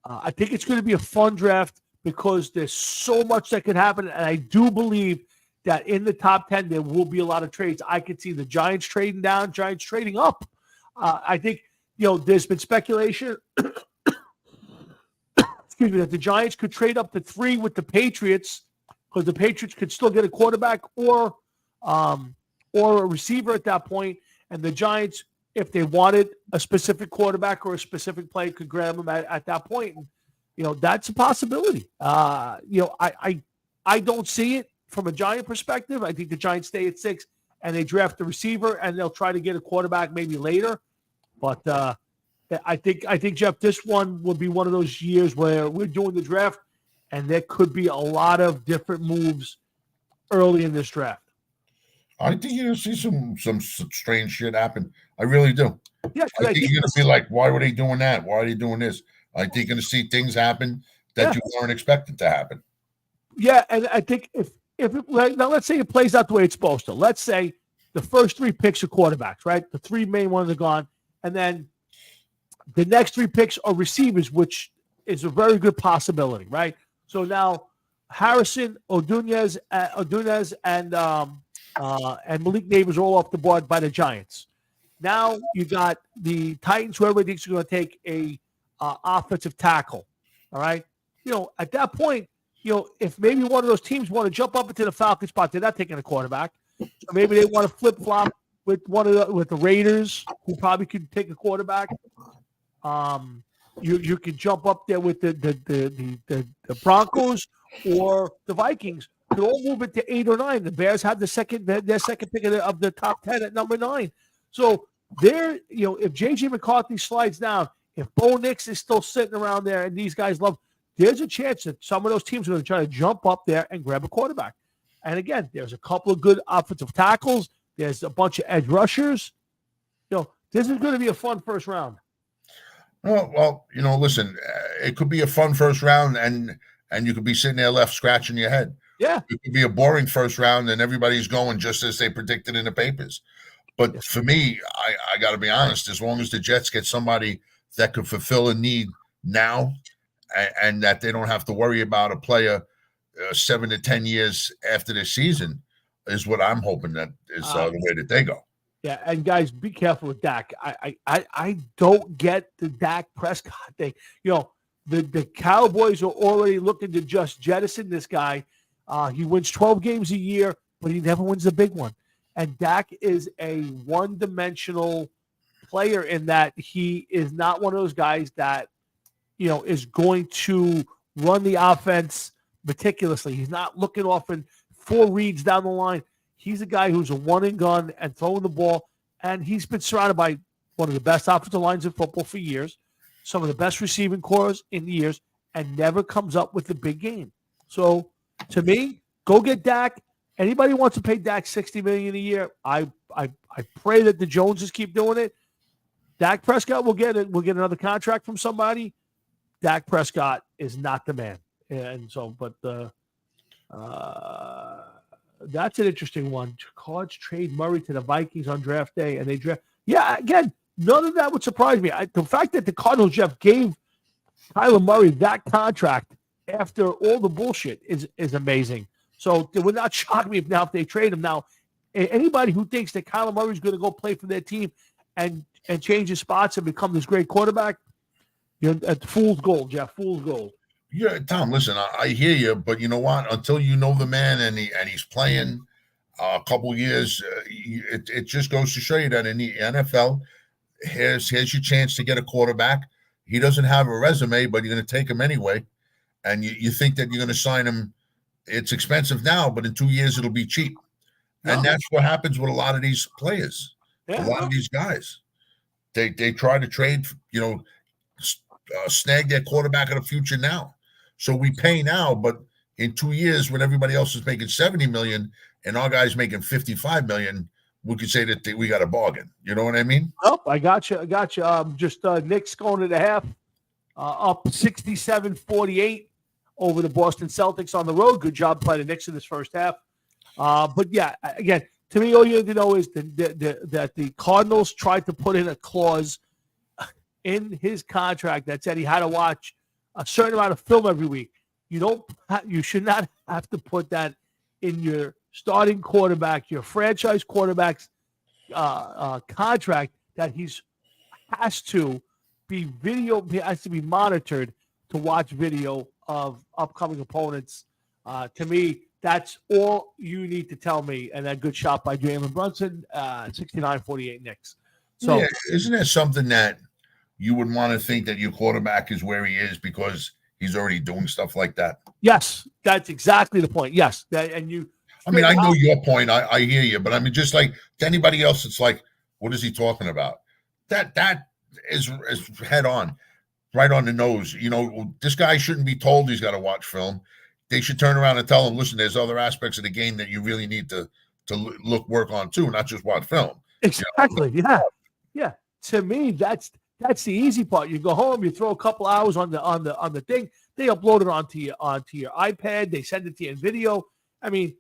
[SPEAKER 2] to be a fun draft because there's so much that could happen. And I do believe that in the top 10, there will be a lot of trades. I could see the Giants trading down, Giants trading up. I think, there's been speculation excuse me, that the Giants could trade up to 3 with the Patriots because the Patriots could still get a quarterback or a receiver at that point. And the Giants, if they wanted a specific quarterback or a specific play, could grab them at that point. And, that's a possibility. I don't see it from a Giant perspective. I think the Giants stay at 6 and they draft the receiver, and they'll try to get a quarterback maybe later. But I think Jeff, this one will be one of those years where we're doing the draft, and there could be a lot of different moves early in this draft.
[SPEAKER 3] I think you're going to see some strange shit happen. I really do.
[SPEAKER 2] Yeah,
[SPEAKER 3] I think you're going to be like, why were they doing that? Why are they doing this? I think you're going to see things happen that you weren't expected to happen.
[SPEAKER 2] Yeah, and I think if now let's say it plays out the way it's supposed to. Let's say the first 3 picks are quarterbacks, right? The 3 main ones are gone, and then the next 3 picks are receivers, which is a very good possibility, right? So now Harrison, Odunez, and Malik Neighbors are all off the board by the Giants. Now you got the Titans, who everybody thinks are going to take a offensive tackle. All right, at that point, if maybe one of those teams want to jump up into the Falcon spot, they're not taking a quarterback. So maybe they want to flip flop with the Raiders, who probably could take a quarterback. You could jump up there with the Broncos or the Vikings. Could all move it to 8 or 9. The Bears had their second pick of the top 10 at number 9. So there, if JJ McCarthy slides down, if Bo Nix is still sitting around there, and these guys there's a chance that some of those teams are going to try to jump up there and grab a quarterback. And again, there's a couple of good offensive tackles. There's a bunch of edge rushers. This is going to be a fun first round.
[SPEAKER 3] Oh, well, listen, it could be a fun first round, and you could be sitting there left scratching your head.
[SPEAKER 2] Yeah.
[SPEAKER 3] It could be a boring first round, and everybody's going just as they predicted in the papers. But for me, I got to be honest, as long as the Jets get somebody that could fulfill a need now, and that they don't have to worry about a player 7 to 10 years after their season, is what I'm hoping that is the way that they go.
[SPEAKER 2] Yeah, and guys, be careful with Dak. I don't get the Dak Prescott thing. The Cowboys are already looking to just jettison this guy. He wins 12 games a year, but he never wins the big one. And Dak is a one-dimensional player in that he is not one of those guys that, is going to run the offense meticulously. He's not looking off in 4 reads down the line. He's a guy who's a one and gun and throwing the ball, and he's been surrounded by one of the best offensive lines in football for years, some of the best receiving corps in years, and never comes up with the big game. So, to me, go get Dak. Anybody wants to pay Dak $60 million a year? I pray that the Joneses keep doing it. Dak Prescott will get it. We'll get another contract from somebody. Dak Prescott is not the man, and so, but that's an interesting one. Cards trade Murray to the Vikings on draft day, and they draft. Yeah, again, none of that would surprise me. The fact that the Cardinals, Jeff, gave Kyler Murray that contract after all the bullshit is amazing. So it would not shock me if they trade him. Now, anybody who thinks that Kyler Murray is going to go play for their team and change his spots and become this great quarterback, you're at fool's gold, Jeff. Fool's gold.
[SPEAKER 3] Yeah, Tom, listen, I hear you, but you know what? Until you know the man and he's playing a couple years, it just goes to show you that in the NFL, here's your chance to get a quarterback. He doesn't have a resume, but you're going to take him anyway. And you think that you're going to sign him. It's expensive now, but in 2 years, it'll be cheap. No. And that's what happens with a lot of these players, a lot of these guys. They try to trade, snag their quarterback of the future now. So we pay now, but in 2 years, when everybody else is making $70 million and our guy's making $55 million, we could say that we got a bargain. You know what I mean?
[SPEAKER 2] Oh, I got you. Just Knicks going to the half, up 67-48 over the Boston Celtics on the road. Good job by the Knicks in this first half. But yeah, again, to me, all you need to know is that the Cardinals tried to put in a clause in his contract that said he had to watch a certain amount of film every week. You should not have to put that in your starting quarterback, your franchise quarterback's contract, that has to be monitored to watch video of upcoming opponents. To me, that's all you need to tell me. And that good shot by Jalen Brunson, 69-48 Knicks. So,
[SPEAKER 3] yeah, isn't there something that you would want to think that your quarterback is where he is because he's already doing stuff like that?
[SPEAKER 2] Yes, that's exactly the point. Yes,
[SPEAKER 3] I mean, I know your point. I hear you, but I mean, just like to anybody else, it's like, what is he talking about? That is head on, right on the nose. You know, this guy shouldn't be told he's got to watch film. They should turn around and tell him, listen, there's other aspects of the game that you really need to work on too, not just watch film.
[SPEAKER 2] Exactly. You know? Yeah. To me, that's the easy part. You go home, you throw a couple hours on the thing. They upload it onto your iPad. They send it to you in video. I mean,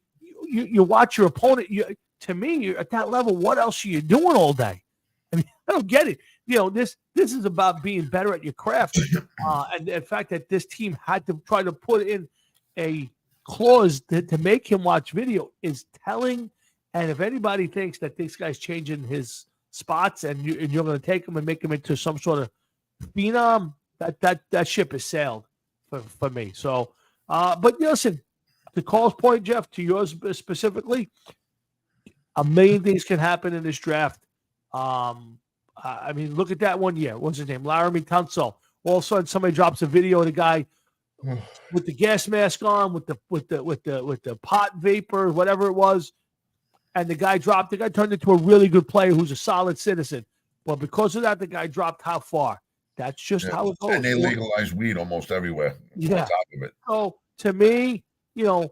[SPEAKER 2] you watch your opponent. To me, you're at that level. What else are you doing all day? I mean, I don't get it. You know, this is about being better at your craft. And the fact that this team had to try to put in a clause to make him watch video is telling. And if anybody thinks that this guy's changing his spots and you're going to take him and make him into some sort of phenom, that ship has sailed for me. So, but listen, to Carl's point, Jeff, to yours specifically, a million things can happen in this draft. I mean, look at that one year. What's his name? Laramie Tunsil. All of a sudden, somebody drops a video of the guy with the gas mask on, with the pot vapor, whatever it was, and the guy turned into a really good player who's a solid citizen. But because of that, the guy dropped how far? That's just how it goes.
[SPEAKER 3] And they legalize weed almost everywhere.
[SPEAKER 2] Yeah.
[SPEAKER 3] On top of it.
[SPEAKER 2] So to me, you know,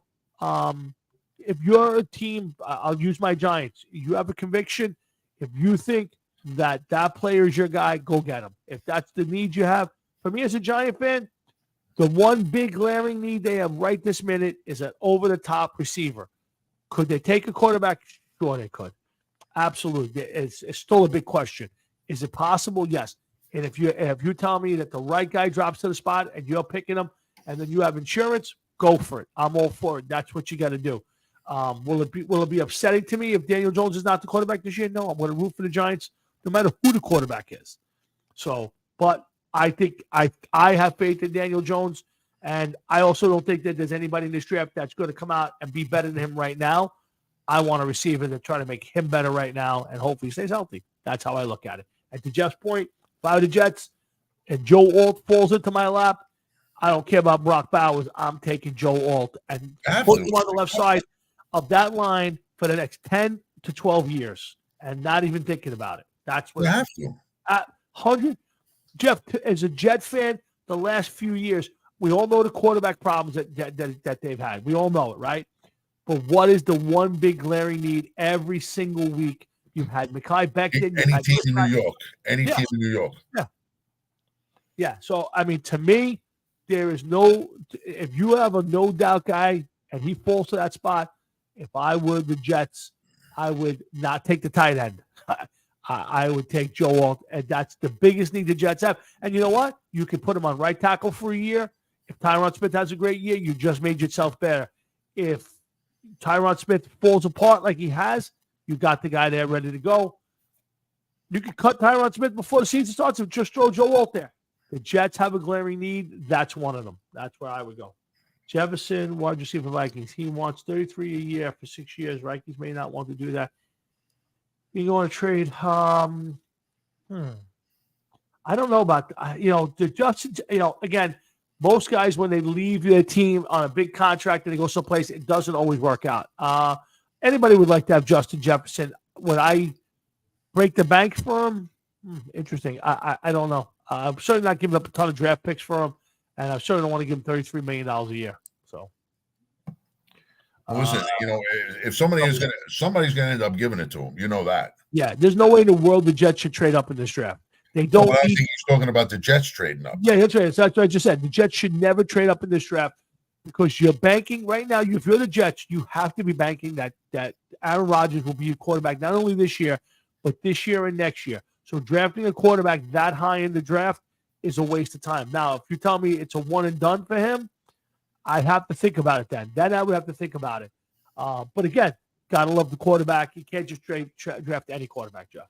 [SPEAKER 2] if you're a team, I'll use my Giants. You have a conviction. If you think that player is your guy, go get him. If that's the need you have. For me as a Giant fan, the one big glaring need they have right this minute is an over-the-top receiver. Could they take a quarterback? Sure, they could. Absolutely. It's still a big question. Is it possible? Yes. And if you tell me that the right guy drops to the spot and you're picking him and then you have insurance, go for it. I'm all for it. That's what you got to do. Will it be upsetting to me if Daniel Jones is not the quarterback this year? No, I'm going to root for the Giants no matter who the quarterback is. So, but I think I have faith in Daniel Jones, and I also don't think that there's anybody in this draft that's going to come out and be better than him right now. I want a receiver to try to make him better right now and hopefully stays healthy. That's how I look at it. And to Jeff's point, if I were the Jets and Joe Alt falls into my lap, I don't care about Brock Bowers. I'm taking Joe Alt and put him on the left side of that line for the next 10 to 12 years and not even thinking about it. That's what
[SPEAKER 3] you have to.
[SPEAKER 2] 100. Jeff, as a Jet fan, the last few years, we all know the quarterback problems that they've had. We all know it, right? But what is the one big glaring need every single week? You've had Mekhi Becton.
[SPEAKER 3] Any team in New York. Any team in New York.
[SPEAKER 2] Yeah. Yeah. So, I mean, to me, there is no – if you have a no-doubt guy and he falls to that spot, if I were the Jets, I would not take the tight end. I would take Joe Alt, and that's the biggest need the Jets have. And you know what? You can put him on right tackle for a year. If Tyron Smith has a great year, you just made yourself better. If Tyron Smith falls apart like he has, you got the guy there ready to go. You can cut Tyron Smith before the season starts and just throw Joe Alt there. The Jets have a glaring need. That's one of them. That's where I would go. Jefferson, wide receiver Vikings. He wants $33 a year for 6 years. Vikings may not want to do that. You go on a trade. I don't know about the Justin. Again, most guys when they leave their team on a big contract and they go someplace, it doesn't always work out. Anybody would like to have Justin Jefferson. Would I break the bank for him? Interesting. I don't know. I'm certainly not giving up a ton of draft picks for him, and I certainly don't want to give him $33 million a year. So,
[SPEAKER 3] listen, if somebody's gonna end up giving it to him, you know that.
[SPEAKER 2] Yeah, there's no way in the world the Jets should trade up in this draft. They don't.
[SPEAKER 3] I think he's talking about the Jets trading up.
[SPEAKER 2] Yeah, that's right. That's what I just said. The Jets should never trade up in this draft because you're banking right now. If you're the Jets, you have to be banking that Aaron Rodgers will be your quarterback not only this year, but this year and next year. So drafting a quarterback that high in the draft is a waste of time. Now, if you tell me it's a one and done for him, I'd have to think about it then. Then I would have to think about it. But again, got to love the quarterback. You can't just draft any quarterback, Jeff.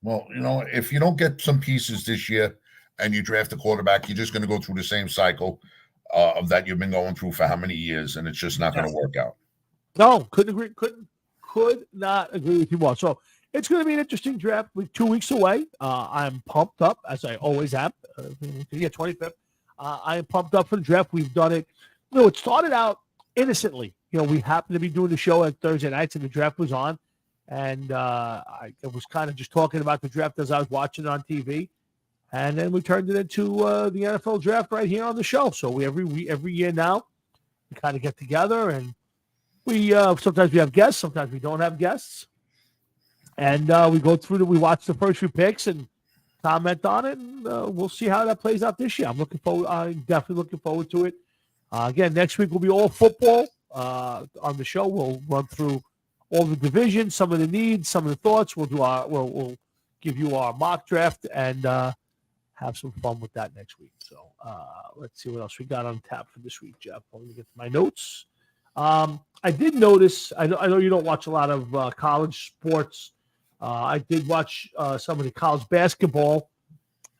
[SPEAKER 3] Well, if you don't get some pieces this year and you draft a quarterback, you're just going to go through the same cycle of that you've been going through for how many years, and it's just not going to work out.
[SPEAKER 2] No, couldn't agree. Could not agree with you more. So it's going to be an interesting draft. We're 2 weeks away. I'm pumped up, as I always am. 25th. I am pumped up for the draft. We've done it. It started out innocently. we happened to be doing the show on Thursday nights, and the draft was on. And I was kind of just talking about the draft as I was watching it on TV. And then we turned it into the NFL draft right here on the show. So every year now, we kind of get together, and we sometimes we have guests, sometimes we don't have guests. And we go through we watch the first few picks and comment on it, and we'll see how that plays out this year. I'm definitely looking forward to it. Again, next week will be all football on the show. We'll run through all the divisions, some of the needs, some of the thoughts. We'll give you our mock draft and have some fun with that next week. So let's see what else we got on tap for this week, Jeff. Let me get to my notes. I did notice. I know you don't watch a lot of college sports. I did watch some of the college basketball,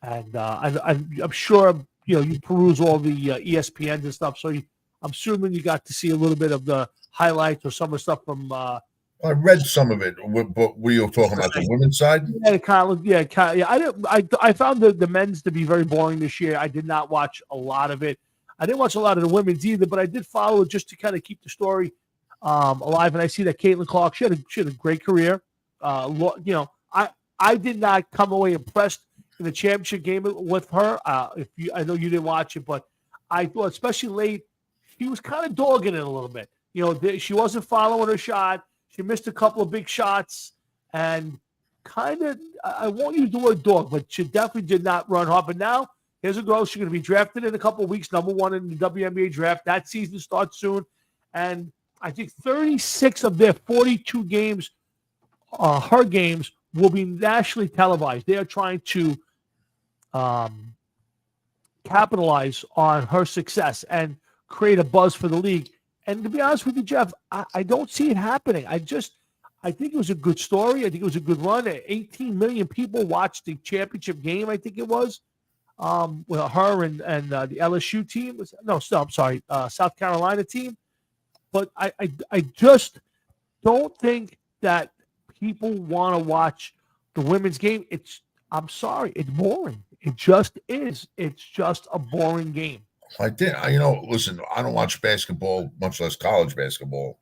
[SPEAKER 2] and I'm sure you peruse all the ESPNs and stuff. So I'm assuming you got to see a little bit of the highlights or some of the stuff from.
[SPEAKER 3] I read some of it, but were you talking about the women's side?
[SPEAKER 2] Yeah, college. Yeah. I found the men's to be very boring this year. I did not watch a lot of it. I didn't watch a lot of the women's either, but I did follow it just to kind of keep the story alive. And I see that Caitlin Clark, she had a great career. I did not come away impressed in the championship game with her. I know you didn't watch it, but I thought, especially late, she was kind of dogging it a little bit. She wasn't following her shot. She missed a couple of big shots, and kind of, I won't use the word dog, but she definitely did not run hard. But now, here's a girl. She's going to be drafted in a couple of weeks, number 1 in the WNBA draft. That season starts soon. And I think 36 of their 42 games, her games, will be nationally televised. They are trying to capitalize on her success and create a buzz for the league. And to be honest with you, Jeff, I don't see it happening. I think it was a good story. I think it was a good run. 18 million people watched the championship game, I think it was, with her and the LSU team. South Carolina team. But I just don't think that people want to watch the women's game. I'm sorry, it's boring. It just is. It's just a boring game.
[SPEAKER 3] Listen, I don't watch basketball, much less college basketball.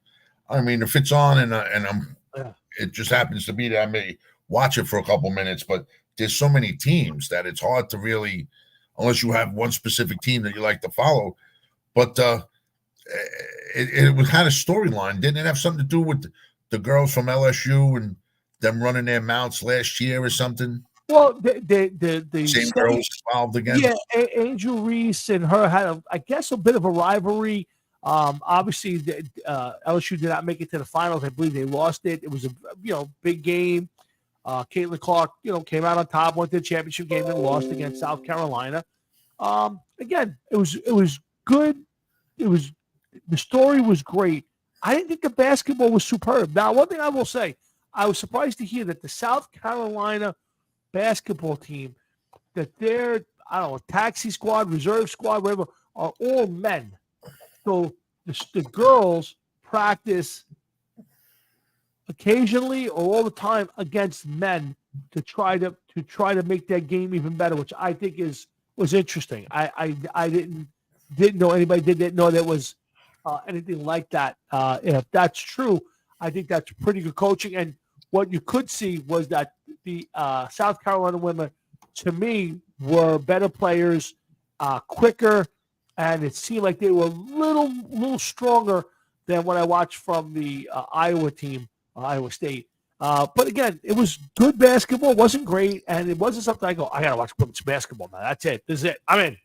[SPEAKER 3] I mean, if it's on it just happens to be that I may watch it for a couple minutes, but there's so many teams that it's hard to really, unless you have one specific team that you like to follow. But it had a storyline. Didn't it have something to do with the girls from LSU and them running their mouths last year or something?
[SPEAKER 2] Well, the
[SPEAKER 3] same girls involved again.
[SPEAKER 2] Yeah, Angel Reese and her had, a bit of a rivalry. Obviously, LSU did not make it to the finals. I believe they lost it. It was a big game. Caitlin Clark, came out on top, went to the championship game, and lost against South Carolina. Again, it was good. The story was great. I didn't think the basketball was superb. Now, one thing I will say, I was surprised to hear that the South Carolina basketball team, that their taxi squad, reserve squad, whatever, are all men. So the girls practice occasionally or all the time against men to try to make their game even better, which I think was interesting. I didn't know anybody didn't know there was anything like that. If that's true, I think that's pretty good coaching. And what you could see was that the South Carolina women, to me, were better players, quicker, and it seemed like they were a little stronger than what I watched from the Iowa team, Iowa State. But again, it was good basketball. It wasn't great, and it wasn't something I go, I gotta watch women's basketball now. That's it. This is it. I mean,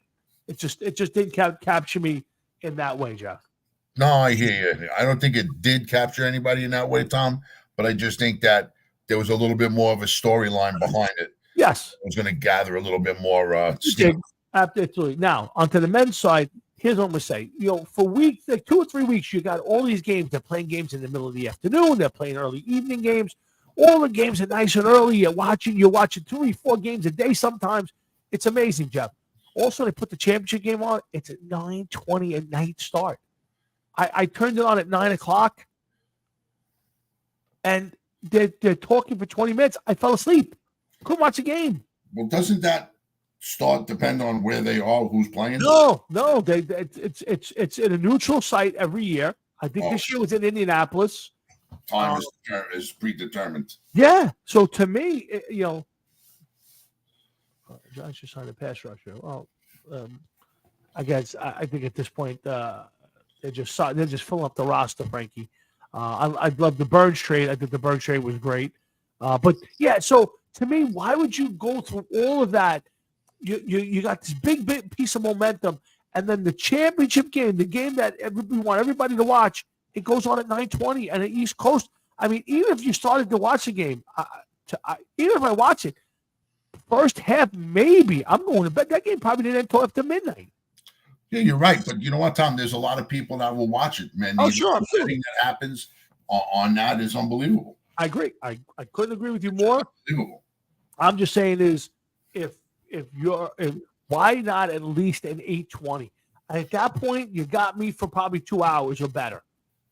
[SPEAKER 2] it just didn't capture me in that way, Jeff.
[SPEAKER 3] No, I hear you. I don't think it did capture anybody in that way, Tom. But I just think that there was a little bit more of a storyline behind it.
[SPEAKER 2] Yes.
[SPEAKER 3] I was going to gather a little bit more.
[SPEAKER 2] Absolutely. Now, onto the men's side, here's what I'm going to say. For weeks, like 2 or 3 weeks, you got all these games. They're playing games in the middle of the afternoon. They're playing early evening games. All the games are nice and early. You're watching 3 or 4 games a day sometimes. It's amazing, Jeff. Also, they put the championship game on. It's at 9:20 at night start. I turned it on at 9 o'clock, and they're talking for 20 minutes. I fell asleep. Couldn't watch a game.
[SPEAKER 3] Well, doesn't that start depend on where they are, who's playing?
[SPEAKER 2] No. It's in a neutral site every year. I think this year was in Indianapolis.
[SPEAKER 3] Time is predetermined.
[SPEAKER 2] Yeah. So to me, John's just trying to pass rusher. Well, I guess I think at this point they're just filling up the roster, Frankie. I love the Burns trade. I think the Burns trade was great. But yeah, so to me, why would you go through all of that? You got this big piece of momentum, and then the championship game, the game that we want everybody to watch, it goes on at 9:20 and the East Coast. I mean, even if you started to watch the game, even if I watch it, first half maybe I'm going to bed. That game probably didn't end until after midnight.
[SPEAKER 3] Yeah, you're right. But you know what, Tom? There's a lot of people that will watch it, man.
[SPEAKER 2] Oh, sure.
[SPEAKER 3] Everything that happens on that is unbelievable.
[SPEAKER 2] I agree. I couldn't agree with you more. I'm just saying is why not at least an 8:20? At that point, you got me for probably 2 hours or better.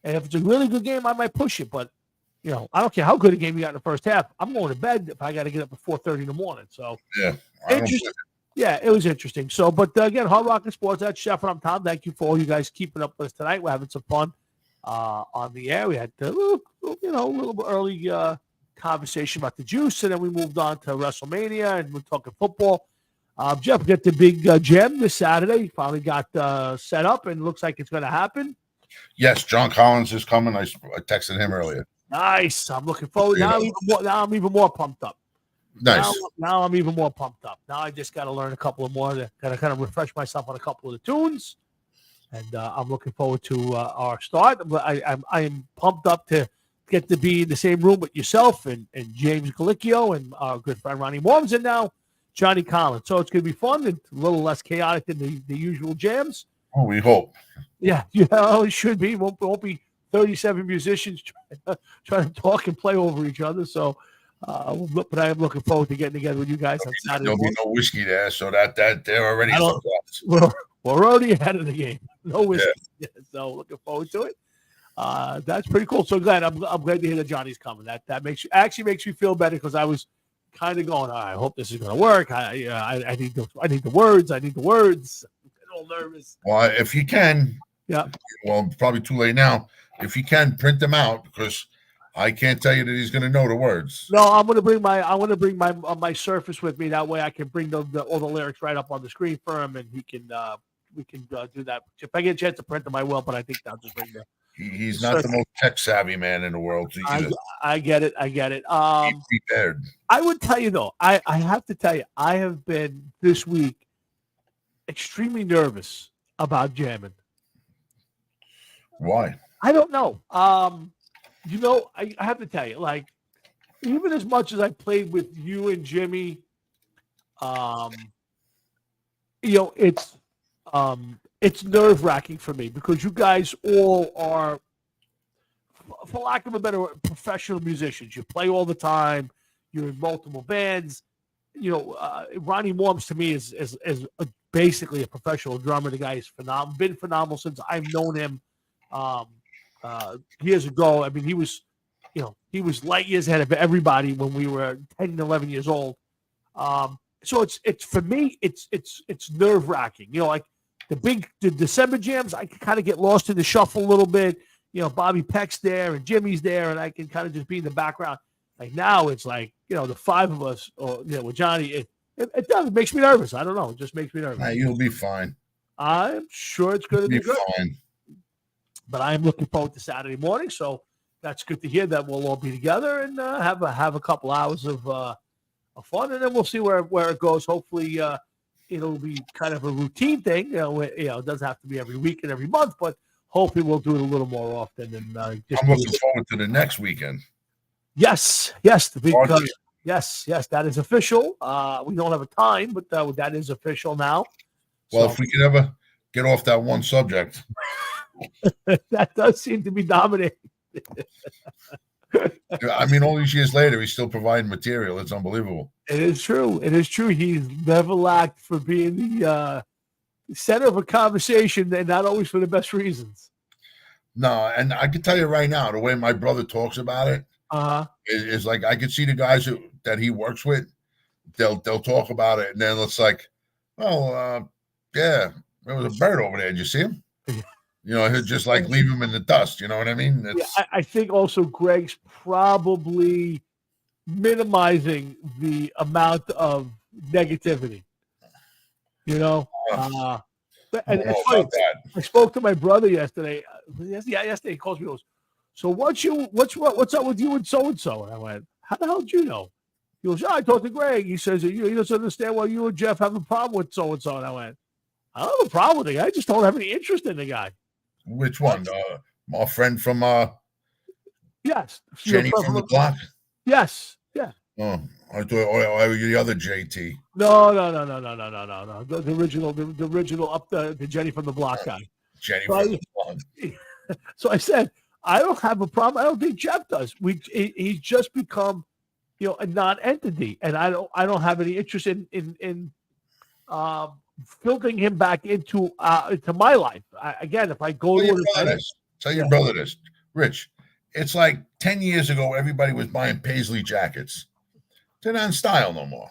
[SPEAKER 2] And if it's a really good game, I might push it. But I don't care how good a game you got in the first half. I'm going to bed if I got to get up at 4:30 in the morning. So interesting. Yeah, it was interesting. So, but again, Hard Rock and Sports. That's Chef, and I'm Tom. Thank you for all you guys keeping up with us tonight. We're having some fun on the air. We had a little bit early conversation about the juice, and then we moved on to WrestleMania, and we're talking football. Jeff, get the big jam this Saturday. Finally got set up, and looks like it's going to happen.
[SPEAKER 3] Yes, John Collins is coming. I texted him earlier.
[SPEAKER 2] Nice. I'm looking forward. Now I'm even more pumped up.
[SPEAKER 3] Nice.
[SPEAKER 2] Now I'm even more pumped up. Now I just got to learn a couple of more. Got to kind of refresh myself on a couple of the tunes, and I'm looking forward to our start. I am pumped up to get to be in the same room with yourself and James Galicchio and our good friend Ronnie Morms, and now Johnny Collins. So it's going to be fun and a little less chaotic than the usual jams.
[SPEAKER 3] Oh, we hope.
[SPEAKER 2] Yeah, it should be. Won't be 37 musicians trying to talk and play over each other. So, but I am looking forward to getting together with you guys on Saturday.
[SPEAKER 3] There'll be no whiskey there, so that they're already.
[SPEAKER 2] We're already ahead of the game. No whiskey. Yeah. So looking forward to it. That's pretty cool. So glad. I'm glad to hear that Johnny's coming. That makes me feel better because I was kind of going, I hope this is going to work. I need the words. I need the words. I'm a little nervous.
[SPEAKER 3] Well, if you can.
[SPEAKER 2] Yeah.
[SPEAKER 3] Well, probably too late now. If you can, print them out because I can't tell you that he's going to know the words.
[SPEAKER 2] No, I'm going to bring my Surface with me. That way, I can bring all the lyrics right up on the screen for him, and we can do that. If I get a chance to print them, I will. But I think I'll just bring them.
[SPEAKER 3] He's not the most tech savvy man in the world. So
[SPEAKER 2] I get it.
[SPEAKER 3] Be prepared.
[SPEAKER 2] I would tell you though. I have to tell you, I have been this week extremely nervous about jamming.
[SPEAKER 3] Why?
[SPEAKER 2] I don't know. I have to tell you, like, even as much as I played with you and Jimmy, it's nerve-wracking for me because you guys all are, for lack of a better word, professional musicians. You play all the time. You're in multiple bands. Ronnie Morms to me is basically a professional drummer. The guy is phenomenal. Been phenomenal since I've known him. Years ago. I mean, he was light years ahead of everybody when we were 10 and 11 years old. So it's for me, it's nerve-wracking. Like the December jams, I can kind of get lost in the shuffle a little bit. Bobby Peck's there and Jimmy's there, and I can kind of just be in the background. Like now, it's like the five of us, or with Johnny. It does. It makes me nervous. I don't know. It just makes me nervous.
[SPEAKER 3] Nah, you'll be fine.
[SPEAKER 2] I'm sure it's going to be good.
[SPEAKER 3] Fine.
[SPEAKER 2] But I am looking forward to Saturday morning, so that's good to hear that we'll all be together and have a couple hours of fun, and then we'll see where it goes. Hopefully, it'll be kind of a routine thing. It doesn't have to be every week and every month, but hopefully we'll do it a little more often. And
[SPEAKER 3] I'm looking forward to the next weekend.
[SPEAKER 2] Yes, yes, that is official. We don't have a time, but that is official now.
[SPEAKER 3] Well, if we could ever get off that one subject.
[SPEAKER 2] That does seem to be dominating.
[SPEAKER 3] I mean, all these years later, he's still providing material. It's unbelievable.
[SPEAKER 2] It is true. He's never lacked for being the center of a conversation, and not always for the best reasons.
[SPEAKER 3] No, and I can tell you right now, the way my brother talks about it is like I can see the guys that he works with. They'll talk about it, and then it's like, yeah, there was a bird over there. Did you see him? He'll just like leave him in the dust. You know what I mean?
[SPEAKER 2] I think also Greg's probably minimizing the amount of negativity. And it's funny. I spoke to my brother yesterday. Yesterday he calls me. He goes, "So what's up with you and so and so?" And I went, "How the hell did you know?" He goes, "I talked to Greg. He says he doesn't understand why you and Jeff have a problem with so and so." And I went, "I don't have a problem with the guy. I just don't have any interest in the guy."
[SPEAKER 3] Which one? My friend from
[SPEAKER 2] yes,
[SPEAKER 3] Jenny from the block.
[SPEAKER 2] Yes, yeah.
[SPEAKER 3] Oh, I thought the other JT.
[SPEAKER 2] No. The original up the Jenny from the block guy.
[SPEAKER 3] Jenny from the block.
[SPEAKER 2] So I said, I don't have a problem. I don't think Jeff does. He's just become, a non-entity, and I don't have any interest in filtering him back into my life. Again, if I go
[SPEAKER 3] tell your brother this, Rich. It's like 10 years ago, everybody was buying Paisley jackets. They're not in style no more.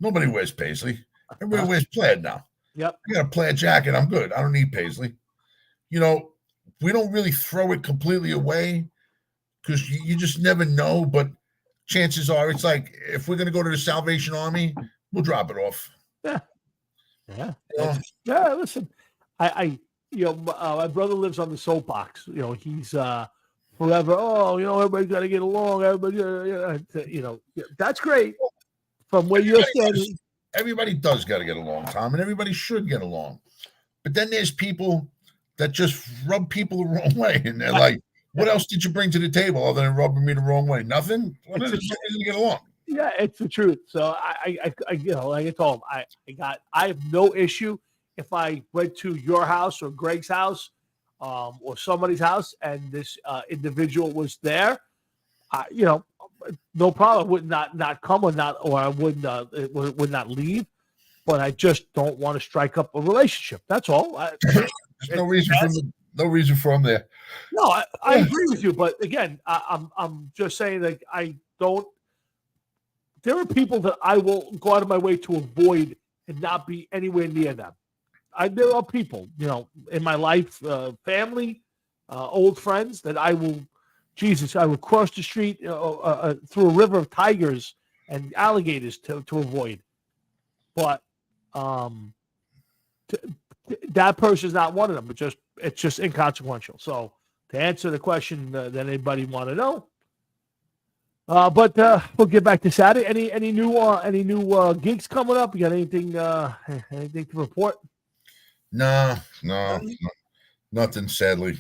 [SPEAKER 3] Nobody wears Paisley. Everybody wears plaid now.
[SPEAKER 2] Yep.
[SPEAKER 3] I got a plaid jacket. I'm good. I don't need Paisley. We don't really throw it completely away because you just never know. But chances are, it's like if we're going to go to the Salvation Army, we'll drop it off.
[SPEAKER 2] Yeah. Listen, my brother lives on the soapbox. He's forever. Oh, everybody got to get along. Everybody, that's great. From where you're standing,
[SPEAKER 3] everybody does got to get along, Tom, and everybody should get along. But then there's people that just rub people the wrong way, and they're like, "What else did you bring to the table other than rubbing me the wrong way? Nothing. What is it to get along?"
[SPEAKER 2] Yeah, it's the truth. So I like I told him, I have no issue if I went to your house or Greg's house, or somebody's house, and this individual was there. No problem. I would not come or I would not leave. But I just don't want to strike up a relationship. That's all.
[SPEAKER 3] There's no reason for him there.
[SPEAKER 2] No, I agree with you. But again, I'm just saying that I don't. There are people that I will go out of my way to avoid and not be anywhere near them. There are people, in my life, family, old friends that I will cross the street through a river of tigers and alligators to avoid. But that person's not one of them. It's just inconsequential. So to answer the question that anybody want to know, but we'll get back to Saturday. Any new gigs coming up? You got anything to report?
[SPEAKER 3] No, nothing. Sadly.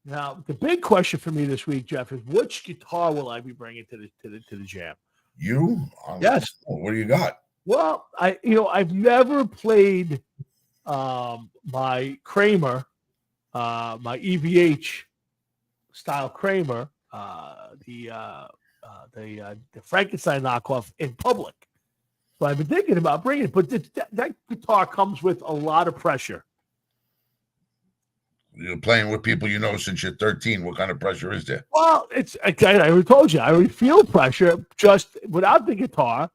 [SPEAKER 2] Now the big question for me this week, Jeff, is which guitar will I be bringing to the jam?
[SPEAKER 3] You?
[SPEAKER 2] Yes.
[SPEAKER 3] What do you got?
[SPEAKER 2] Well, I've never played my Kramer, my EVH style Kramer, the Frankenstein knockoff in public. So I've been thinking about bringing it, but that guitar comes with a lot of pressure.
[SPEAKER 3] You're playing with people you know since you're 13. What kind of pressure is there?
[SPEAKER 2] Well, I already told you. I already feel pressure just without the guitar,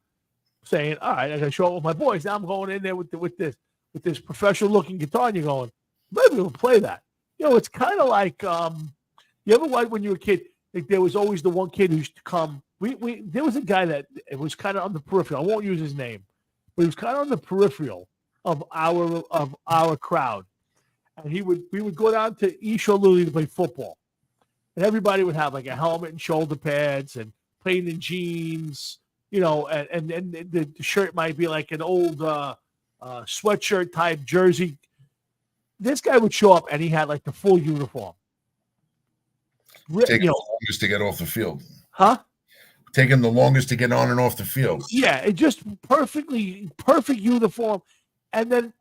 [SPEAKER 2] saying, all right, I got to show up with my boys. Now I'm going in there with this professional-looking guitar, and you're going, maybe we'll play that. It's kind of like, you ever like when you were a kid, like there was always the one kid who used to come. There was a guy that it was kind of on the peripheral. I won't use his name, but he was kind of on the peripheral of our crowd. And we would go down to East Shore Little League to play football. And everybody would have like a helmet and shoulder pads and playing in jeans, and the shirt might be like an old sweatshirt type jersey. This guy would show up and he had like the full uniform.
[SPEAKER 3] Taking the longest to get off the field.
[SPEAKER 2] Huh?
[SPEAKER 3] Taking the longest to get on and off the field.
[SPEAKER 2] Yeah, it just perfect uniform. And then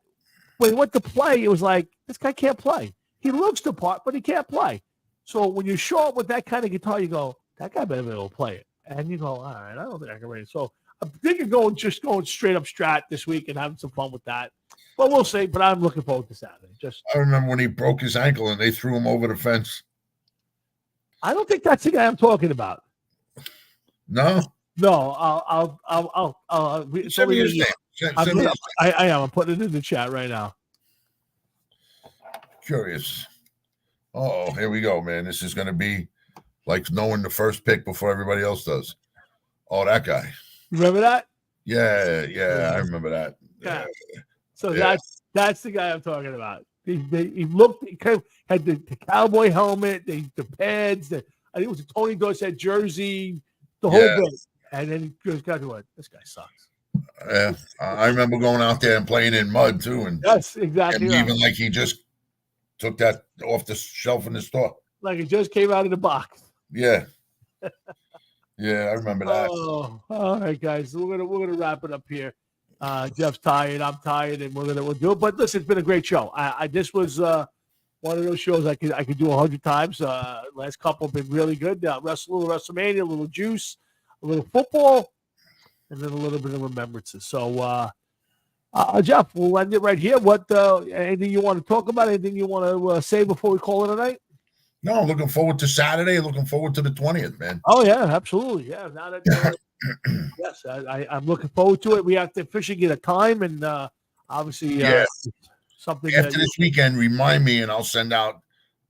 [SPEAKER 2] when he went to play, it was like, this guy can't play. He looks the part, but he can't play. So when you show up with that kind of guitar, you go, that guy better be able to play it. And you go, all right, I don't think I can read it. So I'm thinking going straight up Strat this week and having some fun with that. But we'll see. But I'm looking forward to Saturday.
[SPEAKER 3] I remember when he broke his ankle and they threw him over the fence.
[SPEAKER 2] I don't think that's the guy I'm talking about.
[SPEAKER 3] No.
[SPEAKER 2] I'll
[SPEAKER 3] send me his name.
[SPEAKER 2] I am. I'm putting it in the chat right now.
[SPEAKER 3] Curious. Oh, here we go, man. This is going to be like knowing the first pick before everybody else does. Oh, that guy.
[SPEAKER 2] Remember that?
[SPEAKER 3] Yeah, I remember that.
[SPEAKER 2] Yeah. So that's the guy I'm talking about. He looked, he kind of had the cowboy helmet, the pads, I think it was a Tony Dorsett jersey, the whole bit. And then he just got to it. This guy sucks.
[SPEAKER 3] Yeah, I remember going out there and playing in mud too, and
[SPEAKER 2] that's exactly
[SPEAKER 3] and even like he just took that off the shelf in the store,
[SPEAKER 2] like it just came out of the box.
[SPEAKER 3] Yeah, I remember that.
[SPEAKER 2] Oh, all right, guys, we're gonna wrap it up here. Jeff's tired, I'm tired, and we'll do it. But listen, it's been a great show. This was one of those shows I could do 100 times. Last couple have been really good. A little WrestleMania, a little juice, a little football, and then a little bit of remembrances. So, Jeff, we'll end it right here. What anything you want to talk about? Anything you want to say before we call it a night?
[SPEAKER 3] No, I'm looking forward to Saturday. Looking forward to the 20th, man.
[SPEAKER 2] Oh yeah, absolutely. Yeah, now that yes, I'm looking forward to it. We have to officially get a time, and obviously, something
[SPEAKER 3] after this weekend. Remind me, and I'll send out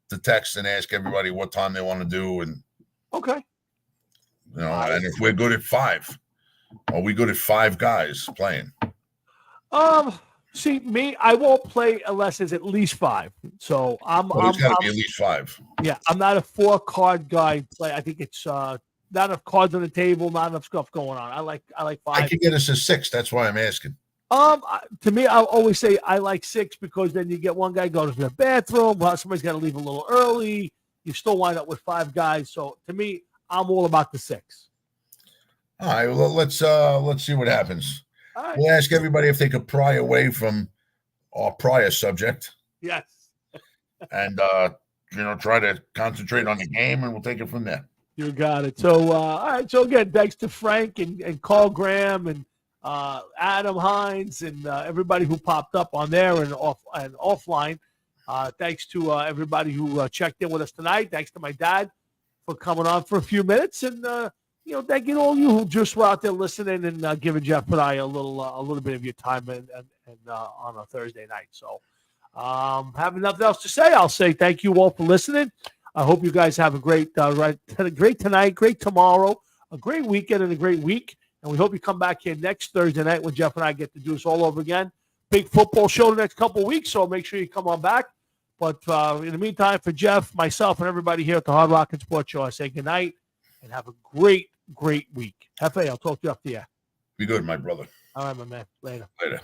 [SPEAKER 3] the text and ask everybody what time they want to do. And
[SPEAKER 2] okay,
[SPEAKER 3] and if we're good at 5, are we good at 5 guys playing?
[SPEAKER 2] See, me, I won't play unless it's at least 5. So
[SPEAKER 3] it's got to be at least 5.
[SPEAKER 2] Yeah, I'm not a 4-card guy. I think it's not enough cards on the table, not enough stuff going on. I like 5.
[SPEAKER 3] I can get us a 6. That's why I'm asking.
[SPEAKER 2] To me, I'll always say I like 6 because then you get one guy going to the bathroom. Well, somebody's got to leave a little early. You still wind up with 5 guys. So to me, I'm all about the 6.
[SPEAKER 3] All right, well, let's see what happens.
[SPEAKER 2] Right.
[SPEAKER 3] We'll ask everybody if they could pry away from our prior subject.
[SPEAKER 2] Yes.
[SPEAKER 3] And try to concentrate on the game, and we'll take it from there.
[SPEAKER 2] You got it. So all right. So again, thanks to Frank and Carl Graham and Adam Hines and everybody who popped up on there and offline. Thanks to everybody who checked in with us tonight. Thanks to my dad for coming on for a few minutes, and thank you to all you who just were out there listening and giving Jeff and I a little bit of your time and on a Thursday night. So, having nothing else to say, I'll say thank you all for listening. I hope you guys have a great tonight, great tomorrow, a great weekend, and a great week. And we hope you come back here next Thursday night when Jeff and I get to do this all over again. Big football show the next couple of weeks, so make sure you come on back. But in the meantime, for Jeff, myself, and everybody here at the Hard Rock and Sports Show, I say good night and have a great week. Hefe, I'll talk to you up the air.
[SPEAKER 3] Be good, my brother.
[SPEAKER 2] All right, my man. Later.
[SPEAKER 3] Later.